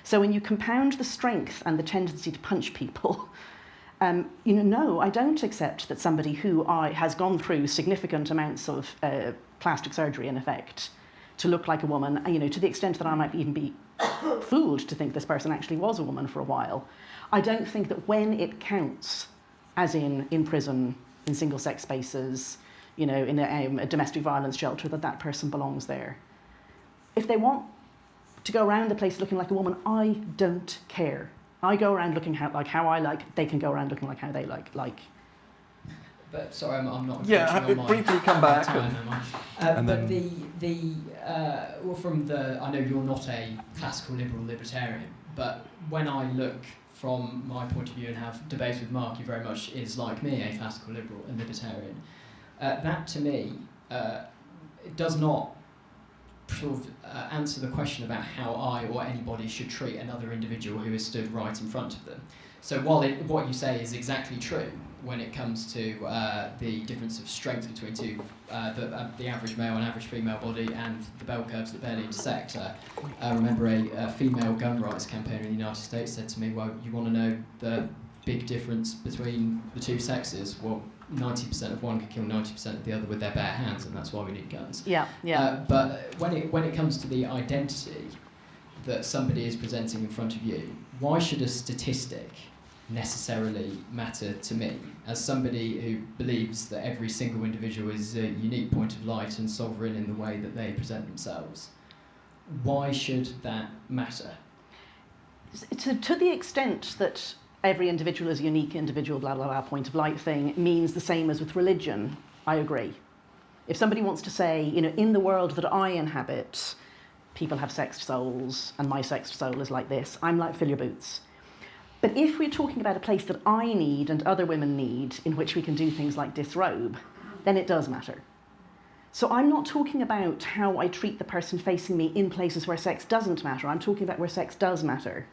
So when you compound the strength and the tendency to punch people, no, I don't accept that somebody who has gone through significant amounts of plastic surgery, in effect, to look like a woman, you know, to the extent that I might even be fooled to think this person actually was a woman for a while. I don't think that when it counts, as in prison, in single-sex spaces, you know, in a domestic violence shelter, that person belongs there. If they want to go around the place looking like a woman, I don't care. I go around looking like how I like, they can go around looking like how they like. But sorry, I'm not. Yeah, briefly come back. But well, from the, I know you're not a classical liberal libertarian, but when I look from my point of view and have debates with Mark, he very much is like me, a classical liberal and libertarian. That to me, it does not sort of answer the question about how I or anybody should treat another individual who is stood right in front of them. So while what you say is exactly true when it comes to the difference of strength between the average male and average female body and the bell curves that barely intersect, I remember a female gun rights campaigner in the United States said to me, well, you want to know the big difference between the two sexes? Well, 90% of one can kill 90% of the other with their bare hands, and that's why we need guns. Yeah. But when it comes to the identity that somebody is presenting in front of you, why should a statistic necessarily matter to me as somebody who believes that every single individual is a unique point of light and sovereign in the way that they present themselves? Why should that matter? To the extent that every individual is a unique individual, blah, blah, blah, point of light thing, means the same as with religion, I agree. If somebody wants to say, in the world that I inhabit, people have sexed souls, and my sexed soul is like this, I'm like, fill your boots. But if we're talking about a place that I need and other women need, in which we can do things like disrobe, then it does matter. So I'm not talking about how I treat the person facing me in places where sex doesn't matter. I'm talking about where sex does matter.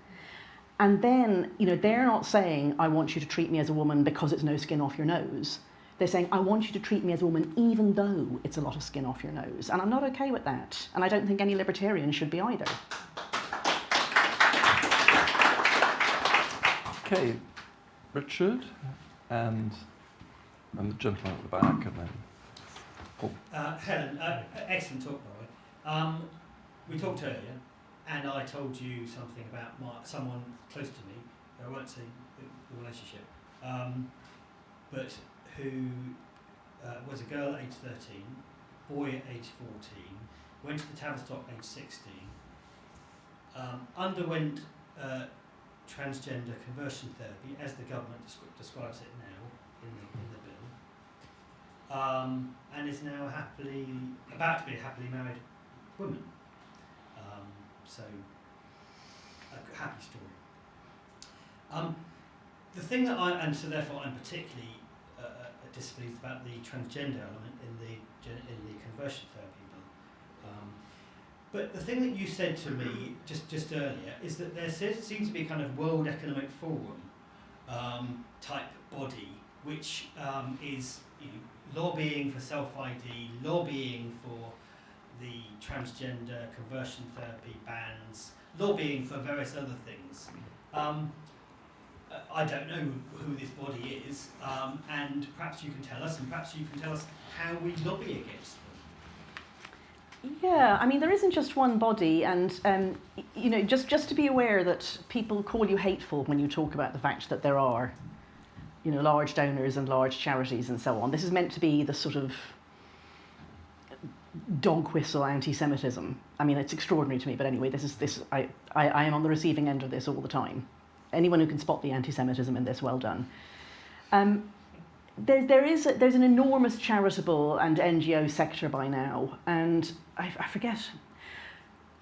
And then, they're not saying, I want you to treat me as a woman because it's no skin off your nose. They're saying, I want you to treat me as a woman even though it's a lot of skin off your nose. And I'm not okay with that. And I don't think any libertarian should be either. Okay, Richard, and the gentleman at the back, and then Paul. Helen, excellent talk, by the way. We talked earlier, and I told you something about someone close to me, I won't say the relationship, but who was a girl at age 13, boy at age 14, went to the Tavistock at age 16, underwent transgender conversion therapy, as the government describes it now in the bill, and is now about to be a happily married woman. So, a happy story. The thing that so therefore I'm particularly displeased about the transgender element in the conversion therapy bill. But the thing that you said to me just earlier is that there seems to be a kind of World Economic Forum type body which is lobbying for self-ID, lobbying for the transgender conversion therapy bans, lobbying for various other things. I don't know who this body is, and perhaps you can tell us, and perhaps you can tell us how we lobby against them. Yeah, I mean, there isn't just one body, and just to be aware that people call you hateful when you talk about the fact that there are, large donors and large charities and so on. This is meant to be the sort of dog whistle anti-Semitism. I mean, it's extraordinary to me, but anyway, I am on the receiving end of this all the time. Anyone who can spot the anti-Semitism in this, well done. There's an enormous charitable and NGO sector by now, and I forget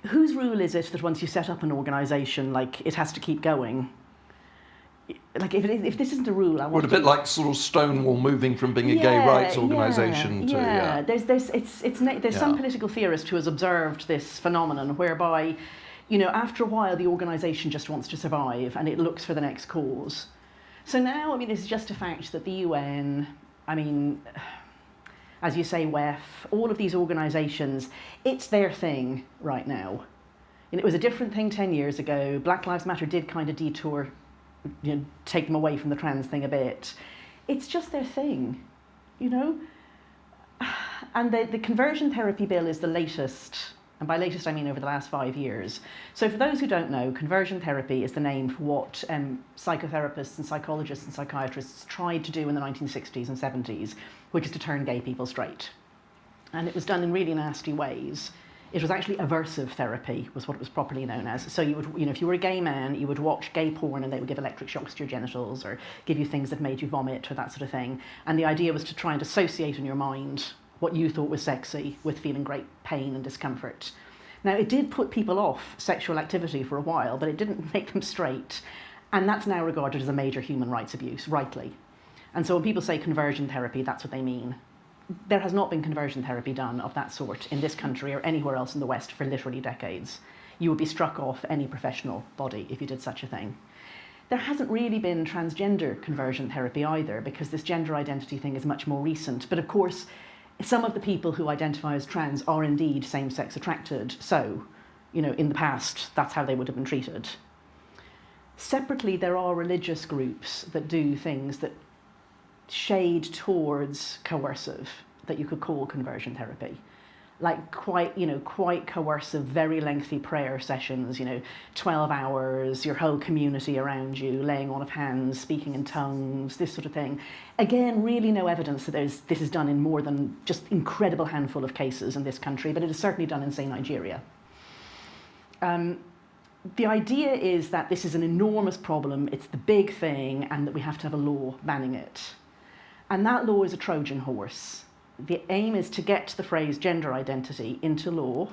whose rule is it that once you set up an organisation, like, it has to keep going. Like, if this isn't a rule, I want a bit like sort of Stonewall moving from being a gay rights organisation to There's some political theorist who has observed this phenomenon whereby, after a while the organisation just wants to survive and it looks for the next cause. So now, I mean, it's just a fact that the UN, I mean, as you say, WEF, all of these organisations, it's their thing right now. And it was a different thing 10 years ago. Black Lives Matter did kind of detour, take them away from the trans thing a bit. It's just their thing, And the conversion therapy bill is the latest, and by latest I mean over the last 5 years. So for those who don't know, conversion therapy is the name for what psychotherapists and psychologists and psychiatrists tried to do in the 1960s and 70s, which is to turn gay people straight. And it was done in really nasty ways. It was actually aversive therapy, was what it was properly known as. So you would, if you were a gay man, you would watch gay porn and they would give electric shocks to your genitals or give you things that made you vomit or that sort of thing. And the idea was to try and associate in your mind what you thought was sexy with feeling great pain and discomfort. Now, it did put people off sexual activity for a while, but it didn't make them straight. And that's now regarded as a major human rights abuse, rightly. And so when people say conversion therapy, that's what they mean. There has not been conversion therapy done of that sort in this country or anywhere else in the West for literally decades. You would be struck off any professional body if you did such a thing. There hasn't really been transgender conversion therapy either, because this gender identity thing is much more recent. But of course, some of the people who identify as trans are indeed same-sex attracted. So, in the past, that's how they would have been treated. Separately, there are religious groups that do things that shade towards coercive, that you could call conversion therapy. Like quite coercive, very lengthy prayer sessions, 12 hours, your whole community around you, laying on of hands, speaking in tongues, this sort of thing. Again, really no evidence that this is done in more than just incredible handful of cases in this country, but it is certainly done in, say, Nigeria. The idea is that this is an enormous problem, it's the big thing, and that we have to have a law banning it. And that law is a Trojan horse. the aim is to get the phrase gender identity into law,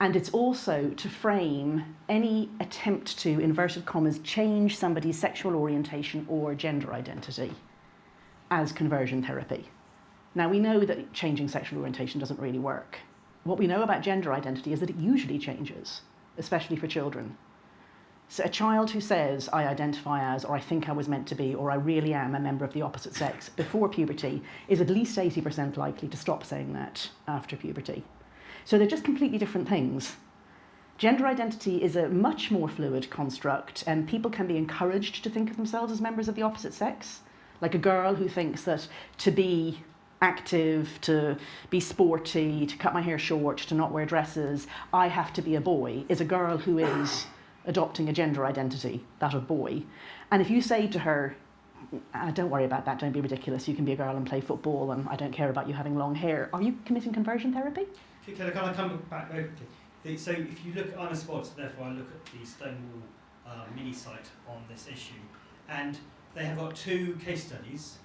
and it's also to frame any attempt to, inverted commas, change somebody's sexual orientation or gender identity as conversion therapy. Now, we know that changing sexual orientation doesn't really work. What we know about gender identity is that it usually changes, especially for children. So a child who says, I identify as, or I think I was meant to be, or I really am a member of the opposite sex before puberty is at least 80% likely to stop saying that after puberty. So they're just completely different things. Gender identity is a much more fluid construct, and people can be encouraged to think of themselves as members of the opposite sex. Like a girl who thinks that to be active, to be sporty, to cut my hair short, to not wear dresses, I have to be a boy, is a girl who is adopting a gender identity, that of boy. And if you say to her, don't worry about that, don't be ridiculous, you can be a girl and play football, and I don't care about you having long hair, are you committing conversion therapy? Can I come back very quickly? So if you look at unespots, therefore I look at the Stonewall mini site on this issue, and they have got 2 case studies.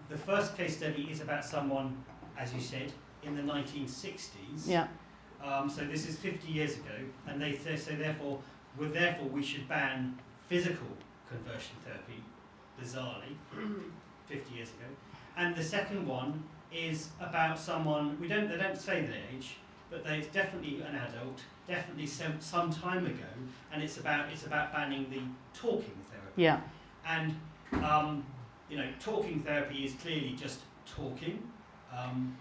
The first case study is about someone, as you said, in the 1960s. Yeah. So this is 50 years ago, and they say therefore we should ban physical conversion therapy, bizarrely, 50 years ago. And the second one is about someone, they don't say their age, but it's definitely an adult, definitely some time ago, and it's about banning the talking therapy. Yeah. And talking therapy is clearly just talking,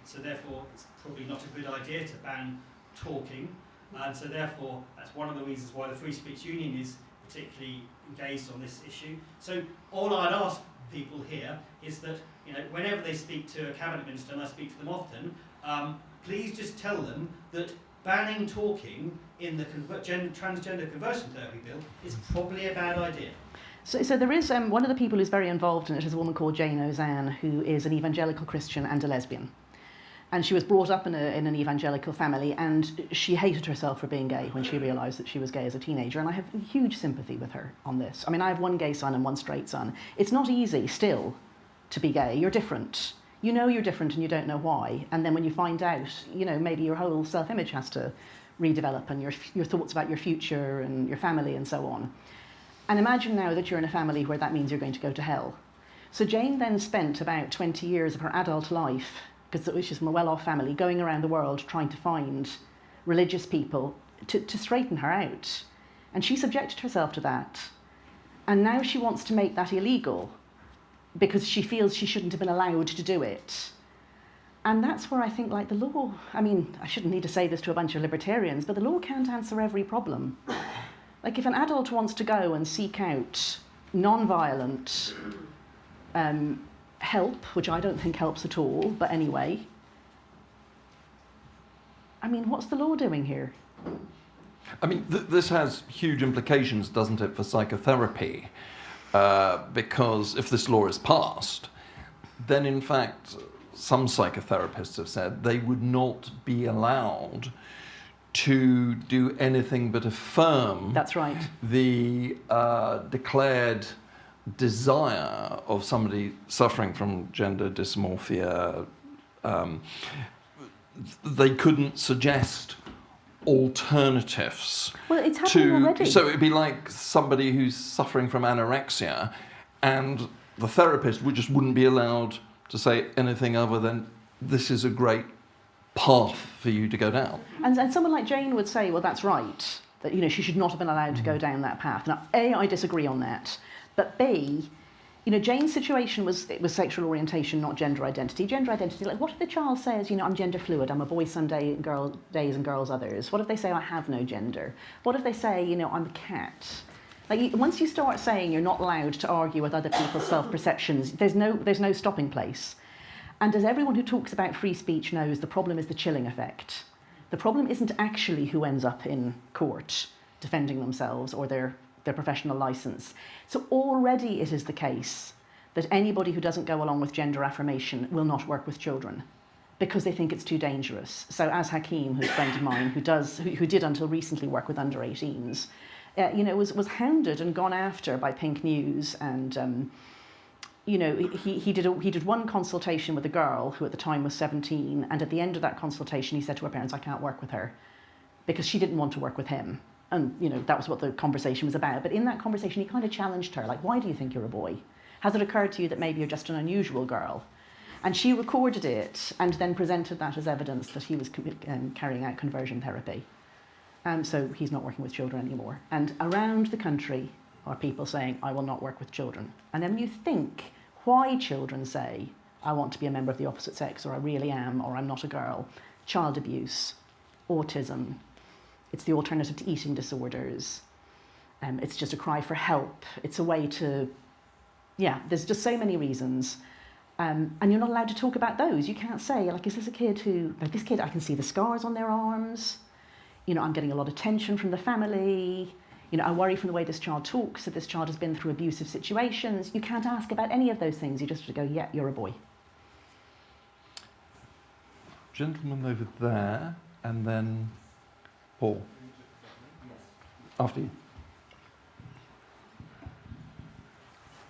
so therefore it's probably not a good idea to ban talking, and so therefore that's one of the reasons why the Free Speech Union is particularly engaged on this issue. So all I'd ask people here is that whenever they speak to a cabinet minister, and I speak to them often, please just tell them that banning talking in the transgender conversion therapy bill is probably a bad idea. So there is one of the people who's very involved in it is a woman called Jane Ozanne, who is an evangelical Christian and a lesbian. And she was brought up in an evangelical family, and she hated herself for being gay when she realised that she was gay as a teenager. And I have huge sympathy with her on this. I mean, I have one gay son and one straight son. It's not easy still to be gay. You're different. You know you're different and you don't know why. And then when you find out, maybe your whole self-image has to redevelop, and your thoughts about your future and your family and so on. And imagine now that you're in a family where that means you're going to go to hell. So Jane then spent about 20 years of her adult life, because she's from a well-off family, going around the world trying to find religious people to straighten her out. And she subjected herself to that. And now she wants to make that illegal because she feels she shouldn't have been allowed to do it. And that's where I think, the law, I shouldn't need to say this to a bunch of libertarians, but the law can't answer every problem. If an adult wants to go and seek out non-violent help, which I don't think helps at all, but anyway, what's the law doing here? This has huge implications, doesn't it, for psychotherapy? Because if this law is passed, then in fact, some psychotherapists have said they would not be allowed to do anything but affirm That's right. the declared desire of somebody suffering from gender dysmorphia. They couldn't suggest alternatives. Well, it's happening already. So it'd be like somebody who's suffering from anorexia, and the therapist wouldn't be allowed to say anything other than, this is a great path for you to go down. And someone like Jane would say, well, that's right, that she should not have been allowed to go down that path. Now, A, I disagree on that, but B, Jane's situation was sexual orientation, not gender identity. Gender identity, what if the child says, I'm gender fluid, I'm a boy some days and girls others? What if they say I have no gender? What if they say, I'm a cat? Once you start saying you're not allowed to argue with other people's self-perceptions, there's no stopping place. And as everyone who talks about free speech knows, the problem is the chilling effect. The problem isn't actually who ends up in court defending themselves or their professional licence. So already it is the case that anybody who doesn't go along with gender affirmation will not work with children because they think it's too dangerous. So as Hakeem, who's a friend of mine, who did until recently work with under 18s, was hounded and gone after by Pink News and you know, he did one consultation with a girl who at the time was 17, and at the end of that consultation, he said to her parents, "I can't work with her," because she didn't want to work with him. And, you know, that was what the conversation was about. But in that conversation, he kind of challenged her, like, "Why do you think you're a boy? Has it occurred to you that maybe you're just an unusual girl?" And she recorded it and then presented that as evidence that he was carrying out conversion therapy. So he's not working with children anymore. And around the country are people saying, "I will not work with children." And then when you think why children say, "I want to be a member of the opposite sex," or "I really am," or "I'm not a girl," child abuse, autism, it's the alternative to eating disorders, it's just a cry for help, it's a way to, yeah, there's just so many reasons. And you're not allowed to talk about those. You can't say, like, is this a kid who, like, this kid, I can see the scars on their arms, you know, I'm getting a lot of tension from the family, you know, I worry from the way this child talks that this child has been through abusive situations. You can't ask about any of those things. You just have to go, yeah, you're a boy. Gentleman over there, and then Paul. After you.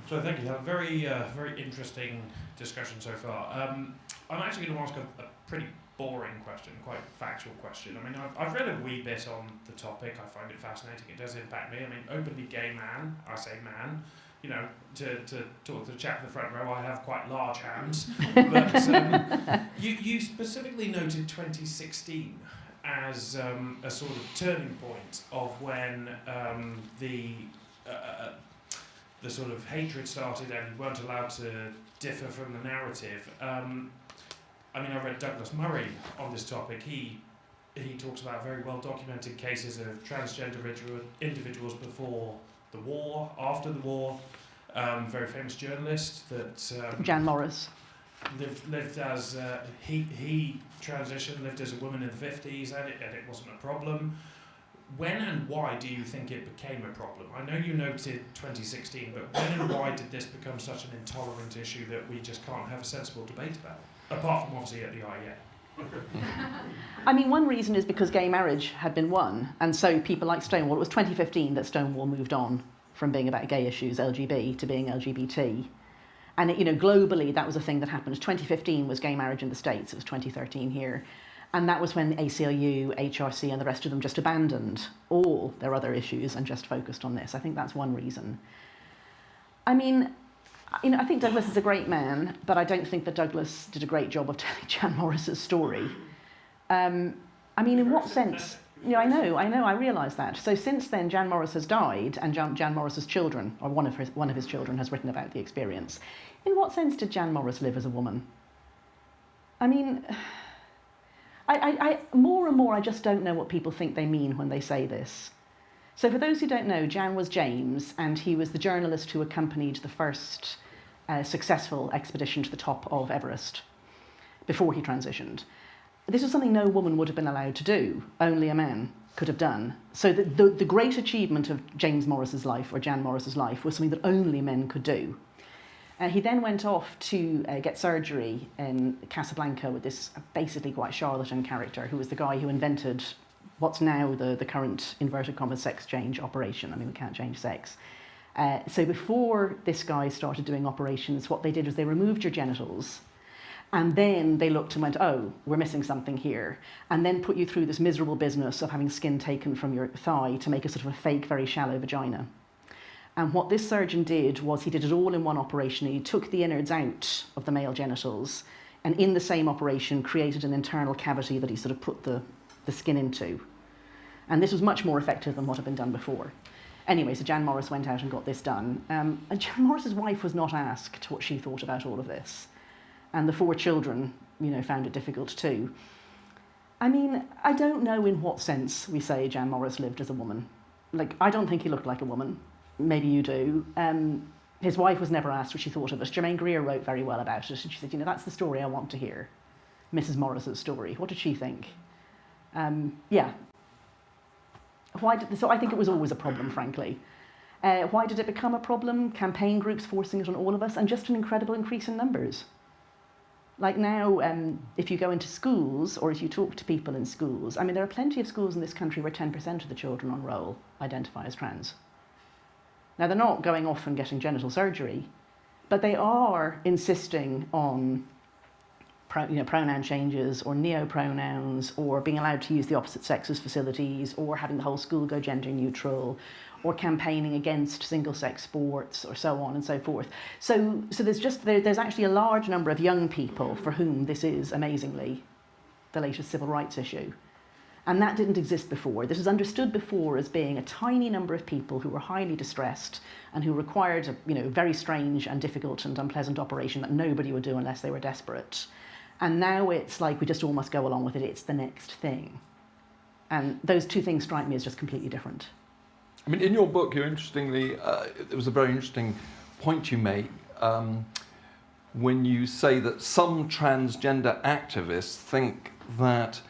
So thank you. Very, very interesting discussion so far. I'm actually going to ask a pretty boring question, quite factual question. I mean, I've read a wee bit on the topic. I find it fascinating. It does impact me. I mean, openly gay man, I say man, you know, to talk to the chap in the front row, I have quite large hands. But you specifically noted 2016 as a sort of turning point of when the sort of hatred started and you weren't allowed to differ from the narrative. I mean, I read Douglas Murray on this topic. He talks about very well documented cases of transgender individuals before the war, after the war. Very famous journalist that Jan Morris. lived as he transitioned, lived as a woman in the 50s, and it wasn't a problem. When and why do you think it became a problem? I know you noted 2016, but when and why did this become such an intolerant issue that we just can't have a sensible debate about? Apart from obviously at the IEA. I mean, one reason is because gay marriage had been won, and so people like Stonewall, it was 2015 that Stonewall moved on from being about gay issues, LGB, to being LGBT. And, you know, globally, that was a thing that happened. 2015 was gay marriage in the States, it was 2013 here. And that was when ACLU, HRC, and the rest of them just abandoned all their other issues and just focused on this. I think that's one reason. I mean, you know, I think Douglas is a great man, but I don't think that Douglas did a great job of telling Jan Morris's story. I mean, in what sense? Yeah, I know, I realise that. So since then, Jan Morris has died, and Jan Morris's children, or one of his children, has written about the experience. In what sense did Jan Morris live as a woman? I mean, I more and more, I just don't know what people think they mean when they say this. So for those who don't know, Jan was James, and he was the journalist who accompanied the first successful expedition to the top of Everest before he transitioned. This was something no woman would have been allowed to do, only a man could have done. So the great achievement of James Morris's life, or Jan Morris's life, was something that only men could do. He then went off to get surgery in Casablanca with this basically quite charlatan character, who was the guy who invented what's now the current inverted commas sex change operation. I mean, we can't change sex. So before this guy started doing operations, what they did was they removed your genitals, and then they looked and went, oh, we're missing something here, and then put you through this miserable business of having skin taken from your thigh to make a sort of a fake, very shallow vagina. And what this surgeon did was he did it all in one operation. He took the innards out of the male genitals, and in the same operation created an internal cavity that he sort of put the skin into. And this was much more effective than what had been done before. Anyway, so Jan Morris went out and got this done. And Jan Morris's wife was not asked what she thought about all of this. And the 4 children, you know, found it difficult too. I mean, I don't know in what sense we say Jan Morris lived as a woman. Like, I don't think he looked like a woman. Maybe you do. His wife was never asked what she thought of it. Germaine Greer wrote very well about it, and she said, you know, that's the story I want to hear. Mrs. Morris's story. What did she think? Yeah. So I think it was always a problem, frankly. Why did it become a problem? Campaign groups forcing it on all of us, and just an incredible increase in numbers. Like now, if you go into schools, or if you talk to people in schools, I mean, there are plenty of schools in this country where 10% of the children on roll identify as trans. Now, they're not going off and getting genital surgery, but they are insisting on pronoun changes or neopronouns, or being allowed to use the opposite sex's facilities, or having the whole school go gender neutral, or campaigning against single-sex sports, or so on and so forth. So there's actually a large number of young people for whom this is amazingly the latest civil rights issue. And that didn't exist before. This was understood before as being a tiny number of people who were highly distressed and who required a very strange and difficult and unpleasant operation that nobody would do unless they were desperate. And now it's like we just all must go along with it. It's the next thing. And those two things strike me as just completely different. I mean, in your book, you interestingly, it was a very interesting point you make when you say that some transgender activists think that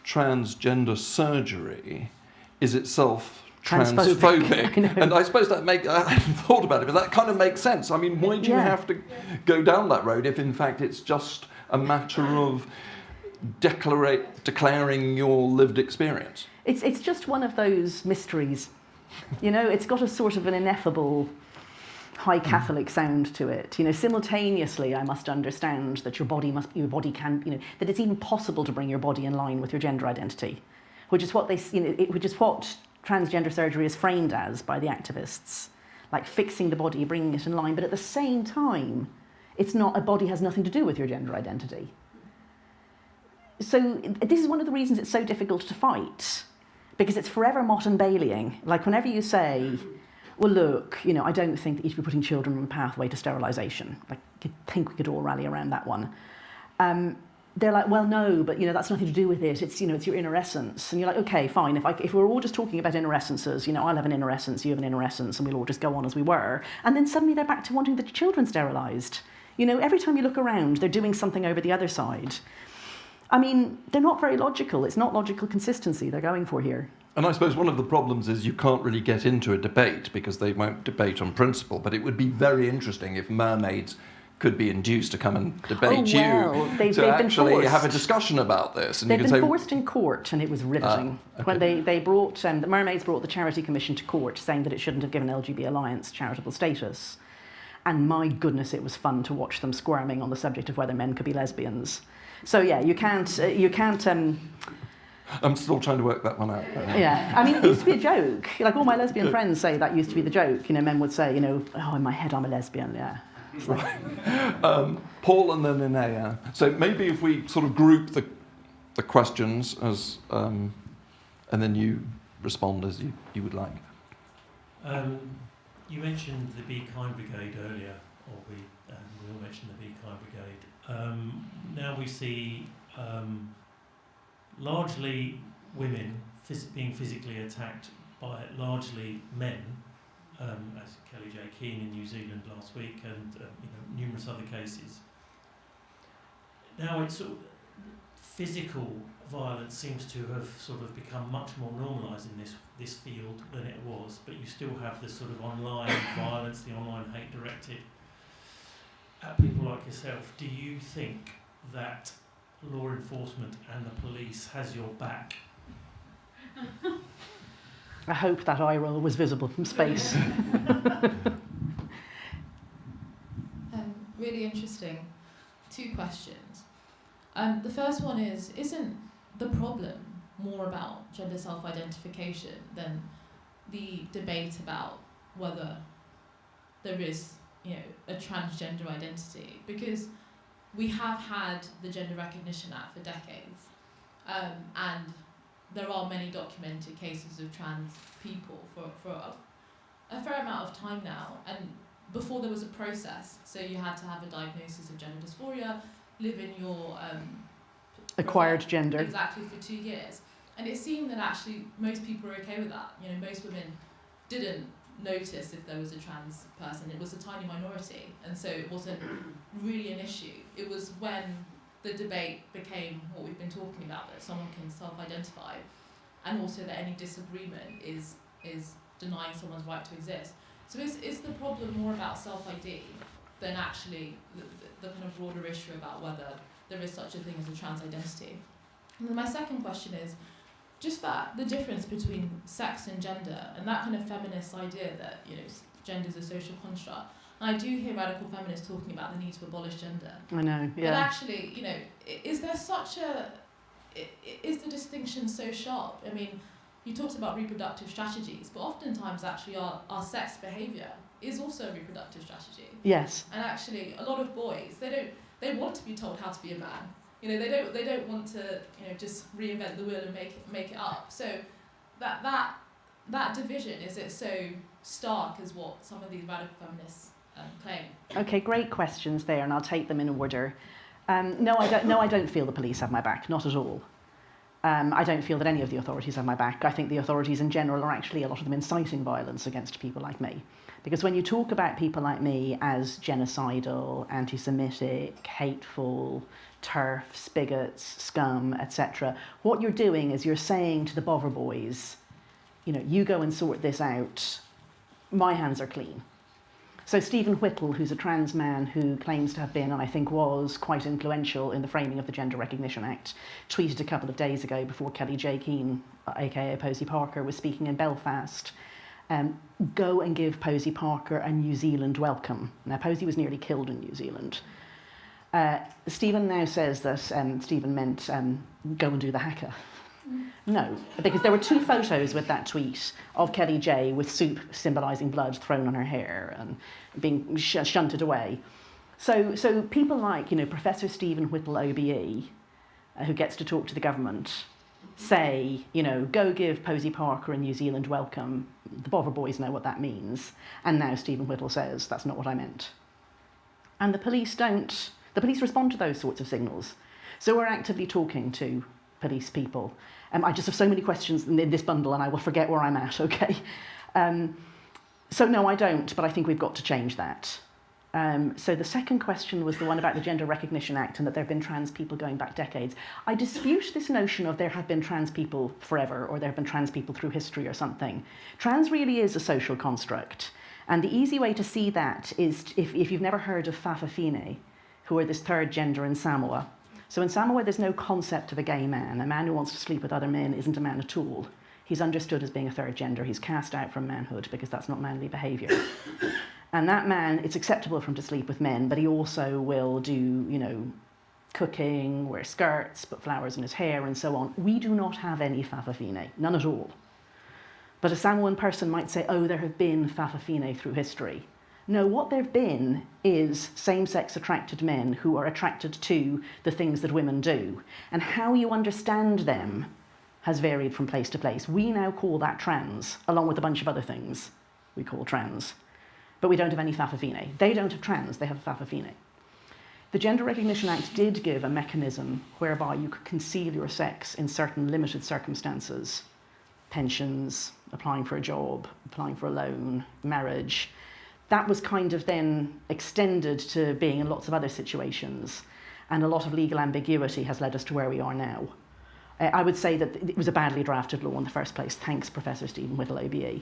transgender surgery is itself transphobic. And I suppose I hadn't thought about it, but that kind of makes sense. I mean, why do you have to go down that road if in fact it's just a matter of declaring your lived experience? It's just one of those mysteries. It's got a sort of an ineffable high Catholic sound to it. Simultaneously, I must understand that your body can, that it's even possible to bring your body in line with your gender identity, which is what which is what transgender surgery is framed as by the activists, like fixing the body, bringing it in line. But at the same time, a body has nothing to do with your gender identity. So this is one of the reasons it's so difficult to fight, because it's forever Mott and Baileying. Like whenever you say, well, look, I don't think that you should be putting children on the pathway to sterilisation. Like, I think we could all rally around that one. They're like, well, no, but that's nothing to do with it. It's it's your inner essence. And you're like, okay, fine. If we're all just talking about inner essences, I'll have an inner essence, you have an inner essence, and we'll all just go on as we were. And then suddenly they're back to wanting the children sterilised. Every time you look around, they're doing something over the other side. I mean, they're not very logical. It's not logical consistency they're going for here. And I suppose one of the problems is you can't really get into a debate because they won't debate on principle, but it would be very interesting if mermaids could be induced to come and debate you to actually have a discussion about this. And they've been forced in court, and it was riveting. Okay. When they brought, the mermaids brought the Charity Commission to court saying that it shouldn't have given LGB Alliance charitable status. And my goodness, it was fun to watch them squirming on the subject of whether men could be lesbians. So yeah, you can't. I'm still trying to work that one out. Yeah, I mean, it used to be a joke. Like all my lesbian friends say that used to be the joke. Men would say, oh, in my head I'm a lesbian. Yeah. Right. Paul and then Inea. So maybe if we sort of group the questions as, and then you respond as you would like. You mentioned the Be Kind Brigade earlier, or we all mentioned the Be Kind Brigade. Now we see largely women being physically attacked by largely men, as Kelly J. Keane in New Zealand last week, and numerous other cases. Now it's physical violence seems to have sort of become much more normalised in this field than it was, but you still have this sort of online violence, the online hate directed at people like yourself. Do you think that law enforcement and the police has your back? I hope that eye roll was visible from space. Really interesting. 2 questions. The first one is, isn't the problem more about gender self-identification than the debate about whether there is, a transgender identity? Because we have had the Gender Recognition Act for decades, and there are many documented cases of trans people for a fair amount of time now. And before there was a process, so you had to have a diagnosis of gender dysphoria, live in your acquired gender exactly for 2 years, and it seemed that actually most people were okay with that. Most women didn't notice if there was a trans person. It was a tiny minority, and so it wasn't really an issue. It was when the debate became what we've been talking about, that someone can self-identify, and also that any disagreement is denying someone's right to exist. So is the problem more about self-ID than actually the kind of broader issue about whether there is such a thing as a trans identity? And then my second question is just that the difference between sex and gender, and that kind of feminist idea that gender is a social construct. And I do hear radical feminists talking about the need to abolish gender. I know, But yeah. actually, you know, is there such a... Is the distinction so sharp? I mean, you talked about reproductive strategies, but oftentimes actually our sex behaviour is also a reproductive strategy. Yes. And actually, a lot of boys, they want to be told how to be a man. You know, they don't want to, you know, just reinvent the wheel and make it up. So that division, is it so stark as what some of these radical feminists claim? Okay, great questions there, and I'll take them in order. No, I don't feel the police have my back, not at all. I don't feel that any of the authorities have my back. I think the authorities in general are actually, a lot of them, inciting violence against people like me. Because when you talk about people like me as genocidal, anti-Semitic, hateful, TERFs, bigots, scum, etc., what you're doing is you're saying to the bother boys, you know, you go and sort this out, my hands are clean. So Stephen Whittle, who's a trans man who claims to have been, and I think was, quite influential in the framing of the Gender Recognition Act, tweeted a couple of days ago before Kelly J. Keane, aka Posey Parker, was speaking in Belfast, go and give Posey Parker a New Zealand welcome. Now, Posey was nearly killed in New Zealand. Stephen now says that Stephen meant go and do the haka. No, because there were 2 photos with that tweet of Kelly J with soup symbolising blood thrown on her hair and being shunted away. So people like, you know, Professor Stephen Whittle OBE, who gets to talk to the government, say, you know, go give Posey Parker a New Zealand welcome. The bother boys know what that means. And now Stephen Whittle says, that's not what I meant. And the police don't. The police respond to those sorts of signals. So we're actively talking to police people. I just have so many questions in this bundle and I will forget where I'm at, okay? So no, I don't, but I think we've got to change that. So the second question was the one about the Gender Recognition Act and that there have been trans people going back decades. I dispute this notion of there have been trans people forever or there have been trans people through history or something. Trans really is a social construct. And the easy way to see that is if you've never heard of Fa'afafine, who are this third gender in Samoa. So in Samoa, there's no concept of a gay man. A man who wants to sleep with other men isn't a man at all. He's understood as being a third gender. He's cast out from manhood because that's not manly behaviour. And that man, it's acceptable for him to sleep with men, but he also will do, you know, cooking, wear skirts, put flowers in his hair, and so on. We do not have any Fa'afafine, none at all. But a Samoan person might say, oh, there have been Fa'afafine through history. No, what there have been is same-sex attracted men who are attracted to the things that women do. And how you understand them has varied from place to place. We now call that trans, along with a bunch of other things we call trans. But we don't have any Fa'afafine. They don't have trans, they have Fa'afafine. The Gender Recognition Act did give a mechanism whereby you could conceal your sex in certain limited circumstances. Pensions, applying for a job, applying for a loan, marriage. That was kind of then extended to being in lots of other situations. And a lot of legal ambiguity has led us to where we are now. I would say that it was a badly drafted law in the first place. Thanks, Professor Stephen Whittle, OBE.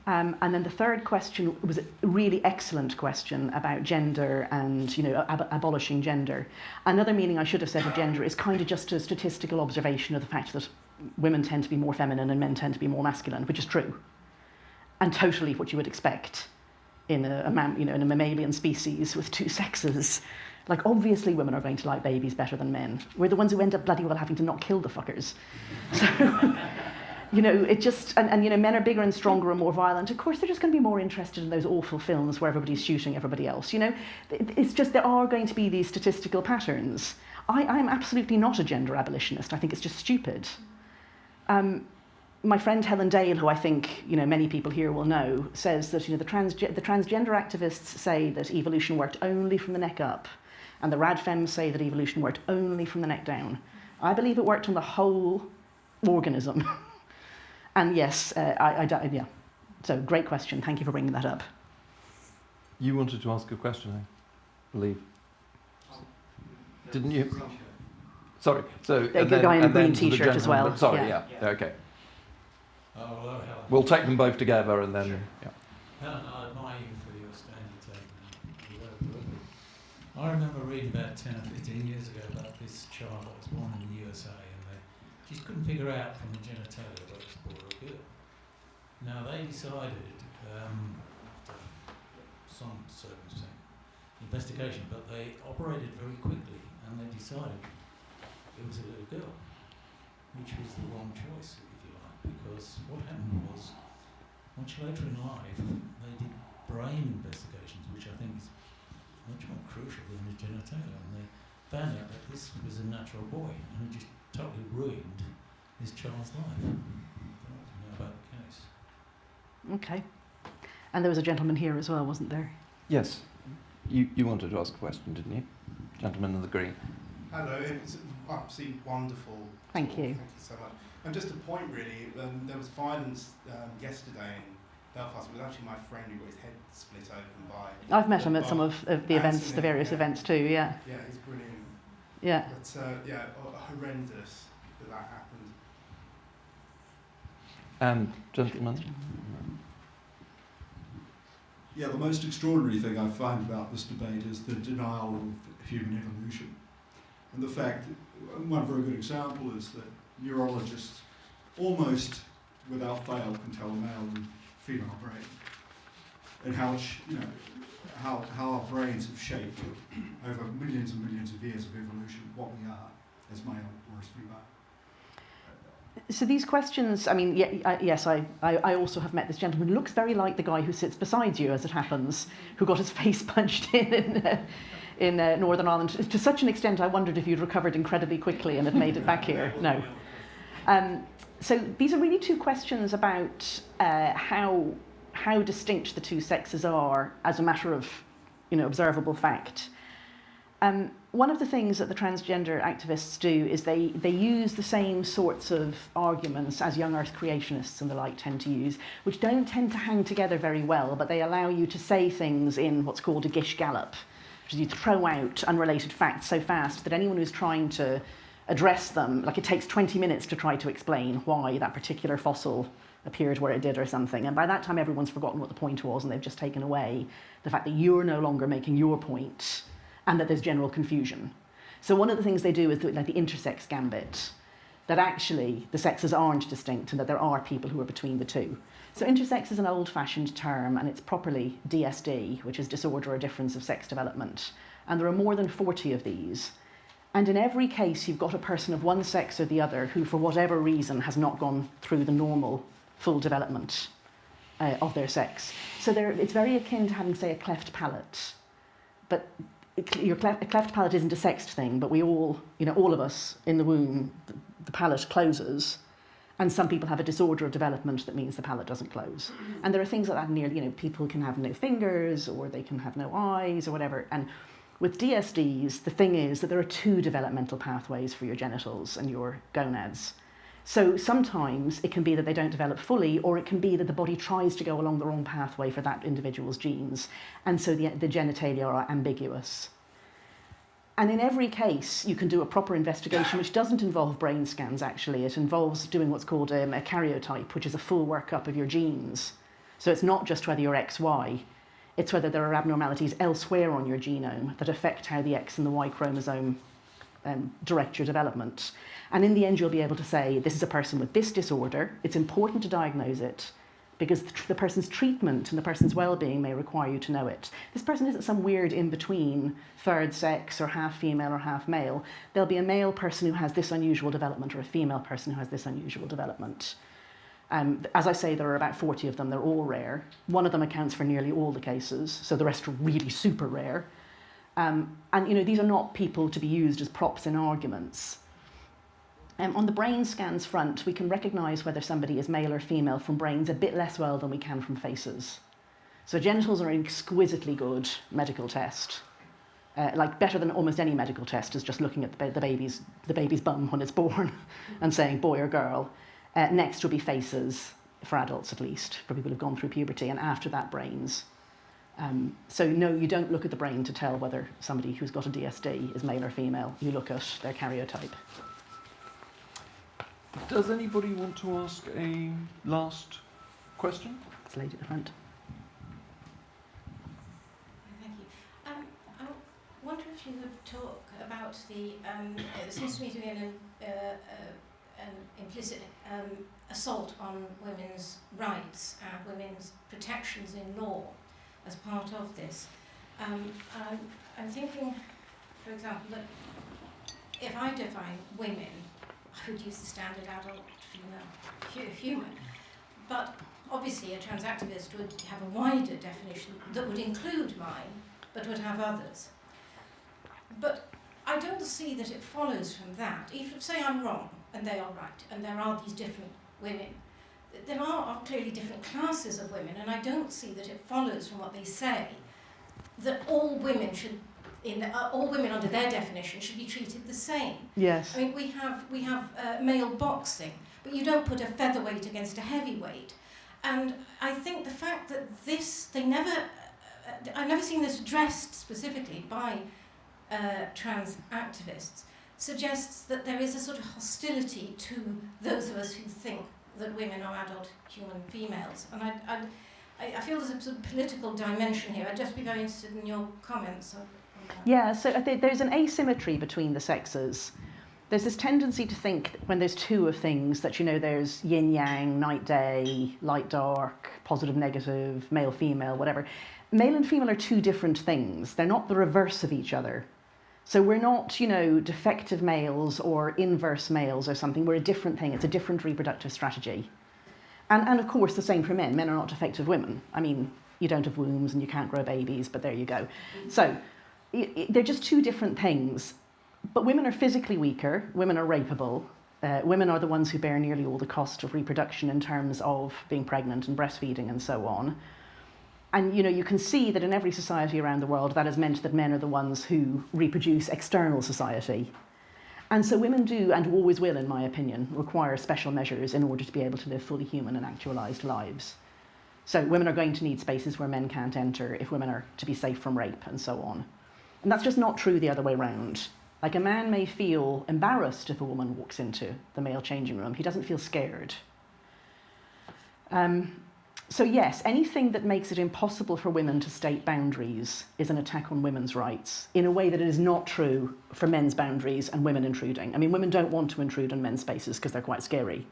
And then the third question was a really excellent question about gender and, you know, abolishing gender. Another meaning I should have said of gender is kind of just a statistical observation of the fact that women tend to be more feminine and men tend to be more masculine, which is true. And totally what you would expect in a mammalian species with 2 sexes. Like, obviously women are going to like babies better than men. We're the ones who end up bloody well having to not kill the fuckers. So, you know, it just, and you know, men are bigger and stronger and more violent. Of course, they're just going to be more interested in those awful films where everybody's shooting everybody else. You know, it's just, there are going to be these statistical patterns. I'm absolutely not a gender abolitionist. I think it's just stupid. My friend Helen Dale, who I think, you know, many people here will know, says that, you know, the transgender activists say that evolution worked only from the neck up, and the radfems say that evolution worked only from the neck down. I believe it worked on the whole organism. And yes, yeah. So great question. Thank you for bringing that up. You wanted to ask a question, I believe. Didn't you? Sorry. So the guy in a green T-shirt as well. Sorry, yeah. Okay. Oh, hello, Helen. We'll take them both together and then. Sure. Yeah. Helen, I admire you for your stand you take. And you work with. I remember reading about 10 or 15 years ago about this child that was born in the USA, and they just couldn't figure out from the genitalia whether it was boy or girl. Now they decided, after some circumstance investigation, but they operated very quickly and they decided it was a little girl, which was the wrong choice, if you like, because what happened was, much later in life, they did brain investigations, which I think is much more crucial than the genitalia, and they found out that this was a natural boy, and it just totally ruined this child's life. I don't know what you know about the case. Okay. And there was a gentleman here as well, wasn't there? Yes. You wanted to ask a question, didn't you? Gentleman in the green. Hello, it's absolutely wonderful. Thank talk. you. Thank you so much. And just a point really, there was violence yesterday in Belfast. It was actually my friend who got his head split open by... I've met him at some of the events, the various events too, yeah. Yeah, he's brilliant. Yeah. But yeah, horrendous that happened. And gentleman. Yeah, the most extraordinary thing I find about this debate is the denial of human evolution. And the fact, one very good example is that neurologists almost without fail can tell a male and female brain. And how, how our brains have shaped over millions and millions of years of evolution what we are as male or as female. So these questions, I mean, yes, I also have met this gentleman who looks very like the guy who sits beside you, as it happens, who got his face punched in Northern Ireland. To such an extent, I wondered if you'd recovered incredibly quickly and had made it back here. No. So these are really two questions about how distinct the two sexes are as a matter of, observable fact. One of the things that the transgender activists do is they use the same sorts of arguments as young earth creationists and the like tend to use, which don't tend to hang together very well, but they allow you to say things in what's called a gish gallop, which is you throw out unrelated facts so fast that anyone who's trying to address them, like it takes 20 minutes to try to explain why that particular fossil appeared where it did or something, and by that time everyone's forgotten what the point was and they've just taken away the fact that you're no longer making your point and that there's general confusion. So one of the things they do is like the intersex gambit, that actually the sexes aren't distinct and that there are people who are between the two. So intersex is an old-fashioned term and it's properly DSD, which is disorder or difference of sex development. And there are more than 40 of these. And in every case, you've got a person of one sex or the other who, for whatever reason, has not gone through the normal full development of their sex. So it's very akin to having, say, a cleft palate. But a cleft palate isn't a sexed thing, but we all, all of us in the womb, the palate closes, and some people have a disorder of development that means the palate doesn't close. And there are things like that nearly, people can have no fingers, or they can have no eyes, or whatever. And with DSDs, the thing is that there are two developmental pathways for your genitals and your gonads. So sometimes it can be that they don't develop fully, or it can be that the body tries to go along the wrong pathway for that individual's genes. And so the genitalia are ambiguous. And in every case, you can do a proper investigation, which doesn't involve brain scans, actually. It involves doing what's called a karyotype, which is a full workup of your genes. So it's not just whether you're XY, it's whether there are abnormalities elsewhere on your genome that affect how the X and the Y chromosome direct your development. And in the end, you'll be able to say, this is a person with this disorder. It's important to diagnose it because the person's treatment and the person's well-being may require you to know it. This person isn't some weird in-between third sex or half female or half male. There'll be a male person who has this unusual development or a female person who has this unusual development. As I say, there are about 40 of them. They're all rare. One of them accounts for nearly all the cases, so the rest are really super rare. And these are not people to be used as props in arguments. On the brain scans front, we can recognise whether somebody is male or female from brains a bit less well than we can from faces. So genitals are an exquisitely good medical test. Like better than almost any medical test is just looking at the baby's bum when it's born and saying boy or girl. Next will be faces, for adults at least, for people who've gone through puberty, and after that brains. So no, you don't look at the brain to tell whether somebody who's got a DSD is male or female. You look at their karyotype. Does anybody want to ask a last question? It's lady at the front. Thank you. I wonder if you could talk about the, it seems to me to be an implicit assault on women's rights and women's protections in law as part of this. I'm thinking, for example, that if I define women, I would use the standard adult female human. But obviously a trans activist would have a wider definition that would include mine, but would have others. But I don't see that it follows from that. Even if, say, I'm wrong, and they are right, and there are these different women, there are clearly different classes of women, and I don't see that it follows from what they say that all women should, all women under their definition should be treated the same. Yes. I mean, we have male boxing, but you don't put a featherweight against a heavyweight. And I think the fact that I've never seen this addressed specifically by trans activists, suggests that there is a sort of hostility to those of us who think that women are adult human females. And I feel there's a sort of political dimension here. I'd just be very interested in your comments on that. Yeah, so I think there's an asymmetry between the sexes. There's this tendency to think that when there's two of things, that, you know, there's yin yang, night day, light dark, positive negative, male female, whatever. Male and female are two different things. They're not the reverse of each other. So we're not, you know, defective males or inverse males or something. We're a different thing. It's a different reproductive strategy. And of course, the same for men. Men are not defective women. I mean, you don't have wombs and you can't grow babies, but there you go. So they're just two different things. But women are physically weaker. Women are rapeable. Women are the ones who bear nearly all the cost of reproduction in terms of being pregnant and breastfeeding and so on. And, you know, you can see that in every society around the world, that has meant that men are the ones who reproduce external society. And so women do, and always will, in my opinion, require special measures in order to be able to live fully human and actualised lives. So women are going to need spaces where men can't enter if women are to be safe from rape and so on. And that's just not true the other way around. Like, a man may feel embarrassed if a woman walks into the male changing room. He doesn't feel scared. So yes, anything that makes it impossible for women to state boundaries is an attack on women's rights, in a way that it is not true for men's boundaries and women intruding. I mean, women don't want to intrude on men's spaces because they're quite scary.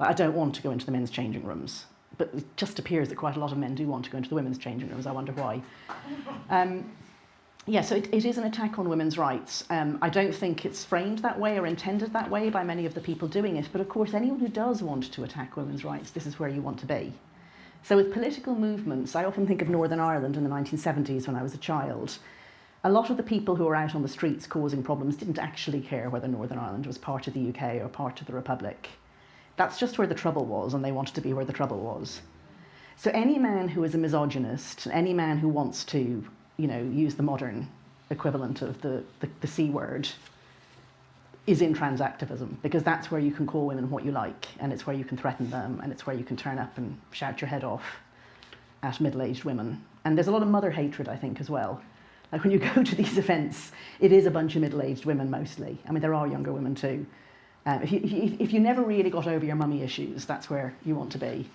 Like, I don't want to go into the men's changing rooms, but it just appears that quite a lot of men do want to go into the women's changing rooms. I wonder why. Yeah, so it is an attack on women's rights. I don't think it's framed that way or intended that way by many of the people doing it, but of course anyone who does want to attack women's rights, this is where you want to be. So with political movements, I often think of Northern Ireland in the 1970s when I was a child. A lot of the people who were out on the streets causing problems didn't actually care whether Northern Ireland was part of the UK or part of the Republic. That's just where the trouble was, and they wanted to be where the trouble was. So any man who is a misogynist, any man who wants to, you know, use the modern equivalent of the C word, is in trans activism, because that's where you can call women what you like, and it's where you can threaten them, and it's where you can turn up and shout your head off at middle-aged women. And there's a lot of mother hatred, I think, as well. Like, when you go to these events, it is a bunch of middle-aged women mostly. I mean, there are younger women too. If you never really got over your mummy issues, that's where you want to be.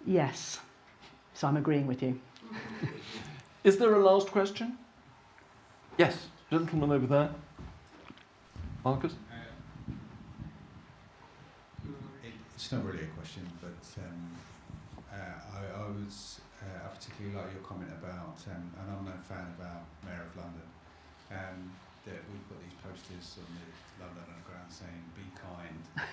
Yes, so I'm agreeing with you. Is there a last question? Yes, gentleman over there. Marcus? It's not really a question, but I particularly like your comment about, and I'm no fan about Mayor of London, that we've got these posters on the London Underground saying, be kind,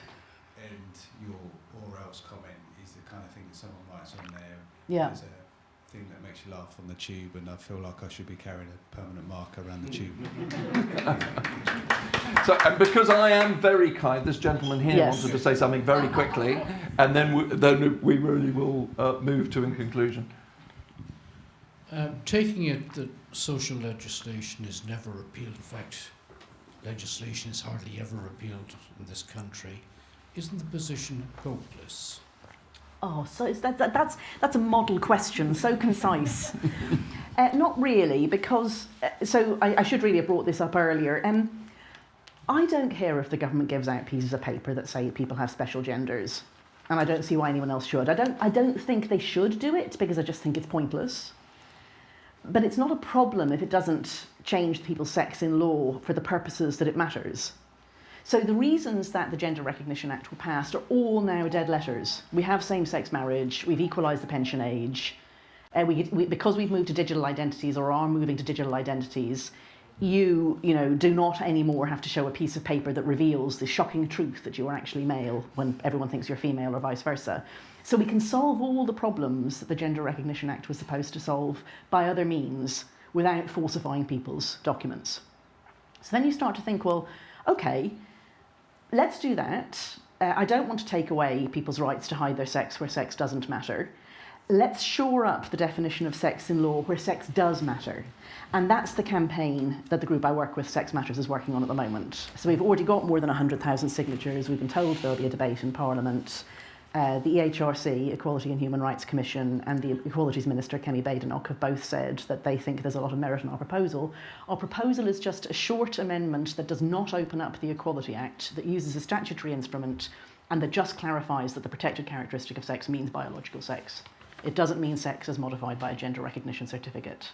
and your or else comment is the kind of thing that someone writes on there. Yeah. As a thing that makes you laugh on the tube, and I feel like I should be carrying a permanent marker around the tube. So, and because I am very kind, this gentleman here Yes. wanted to say something very quickly, and then we really will move to a conclusion. Taking it that social legislation is never repealed, in fact, legislation is hardly ever repealed in this country, isn't the position hopeless? Oh, so that's a model question, so concise. Not really, because, so I should really have brought this up earlier. I don't care if the government gives out pieces of paper that say people have special genders, and I don't see why anyone else should. I don't think they should do it, because I just think it's pointless. But it's not a problem if it doesn't change people's sex in law for the purposes that it matters. So the reasons that the Gender Recognition Act were passed are all now dead letters. We have same-sex marriage, we've equalised the pension age, Because we've moved to digital identities or are moving to digital identities, you do not anymore have to show a piece of paper that reveals the shocking truth that you are actually male when everyone thinks you're female or vice versa. So we can solve all the problems that the Gender Recognition Act was supposed to solve by other means without falsifying people's documents. So then you start to think, well, okay, let's do that. I don't want to take away people's rights to hide their sex where sex doesn't matter. Let's shore up the definition of sex in law where sex does matter. And that's the campaign that the group I work with, Sex Matters, is working on at the moment. So we've already got more than 100,000 signatures. We've been told there'll be a debate in Parliament. The EHRC, Equality and Human Rights Commission, and the Equalities Minister, Kemi Badenoch, have both said that they think there's a lot of merit in our proposal. Our proposal is just a short amendment that does not open up the Equality Act, that uses a statutory instrument, and that just clarifies that the protected characteristic of sex means biological sex. It doesn't mean sex as modified by a gender recognition certificate.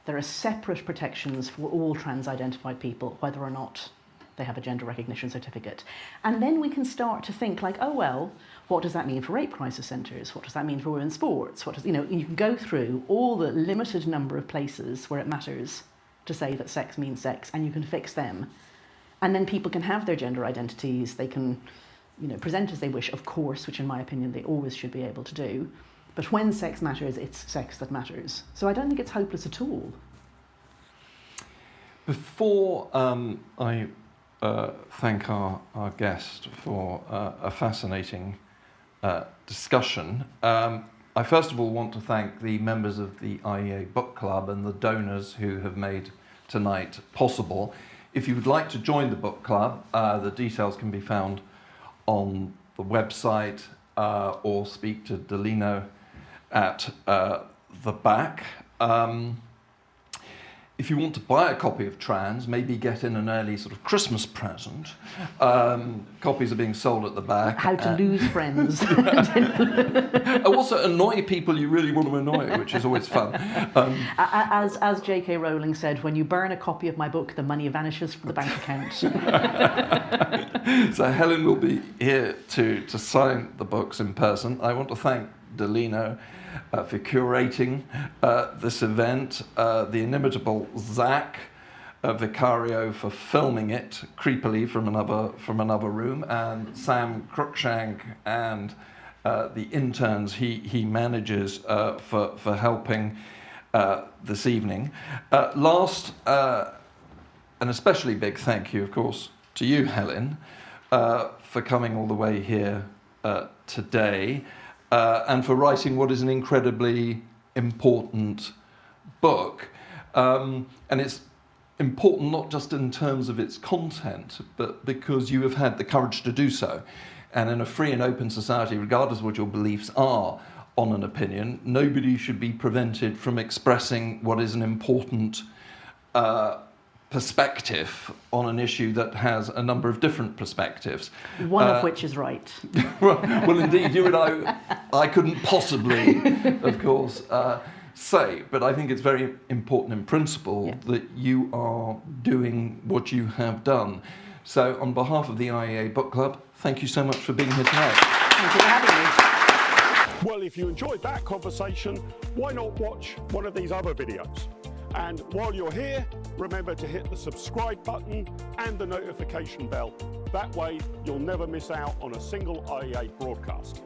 There are separate protections for all trans-identified people, whether or not they have a gender recognition certificate. And then we can start to think like, oh, well, what does that mean for rape crisis centres? What does that mean for women's sports? You can go through all the limited number of places where it matters to say that sex means sex, and you can fix them. And then people can have their gender identities. They can, present as they wish, of course, which in my opinion they always should be able to do. But when sex matters, it's sex that matters. So I don't think it's hopeless at all. Before I thank our guest for a fascinating discussion, I first of all want to thank the members of the IEA Book Club and the donors who have made tonight possible. If you would like to join the book club, the details can be found on the website or speak to Delino at the back. If you want to buy a copy of Trans, maybe get in an early sort of Christmas present. Copies are being sold at the back. How to lose friends. Also annoy people you really want to annoy, which is always fun. As J.K. Rowling said, when you burn a copy of my book, the money vanishes from the bank account. So Helen will be here to sign the books in person. I want to thank Delino for curating this event, the inimitable Zach Vicario for filming it creepily from another room, and Sam Cruikshank and the interns he manages for helping this evening. Last, an especially big thank you, of course, to you, Helen, for coming all the way here today. And for writing what is an incredibly important book. And it's important not just in terms of its content, but because you have had the courage to do so. And in a free and open society, regardless of what your beliefs are on an opinion, nobody should be prevented from expressing what is an important perspective on an issue that has a number of different perspectives. One of which is right. Well, indeed, you and I couldn't possibly, of course, say, but I think it's very important in principle that you are doing what you have done. So on behalf of the IEA Book Club, thank you so much for being here tonight. Thank you for having me. Well, if you enjoyed that conversation, why not watch one of these other videos? And while you're here, remember to hit the subscribe button and the notification bell. That way, you'll never miss out on a single IEA broadcast.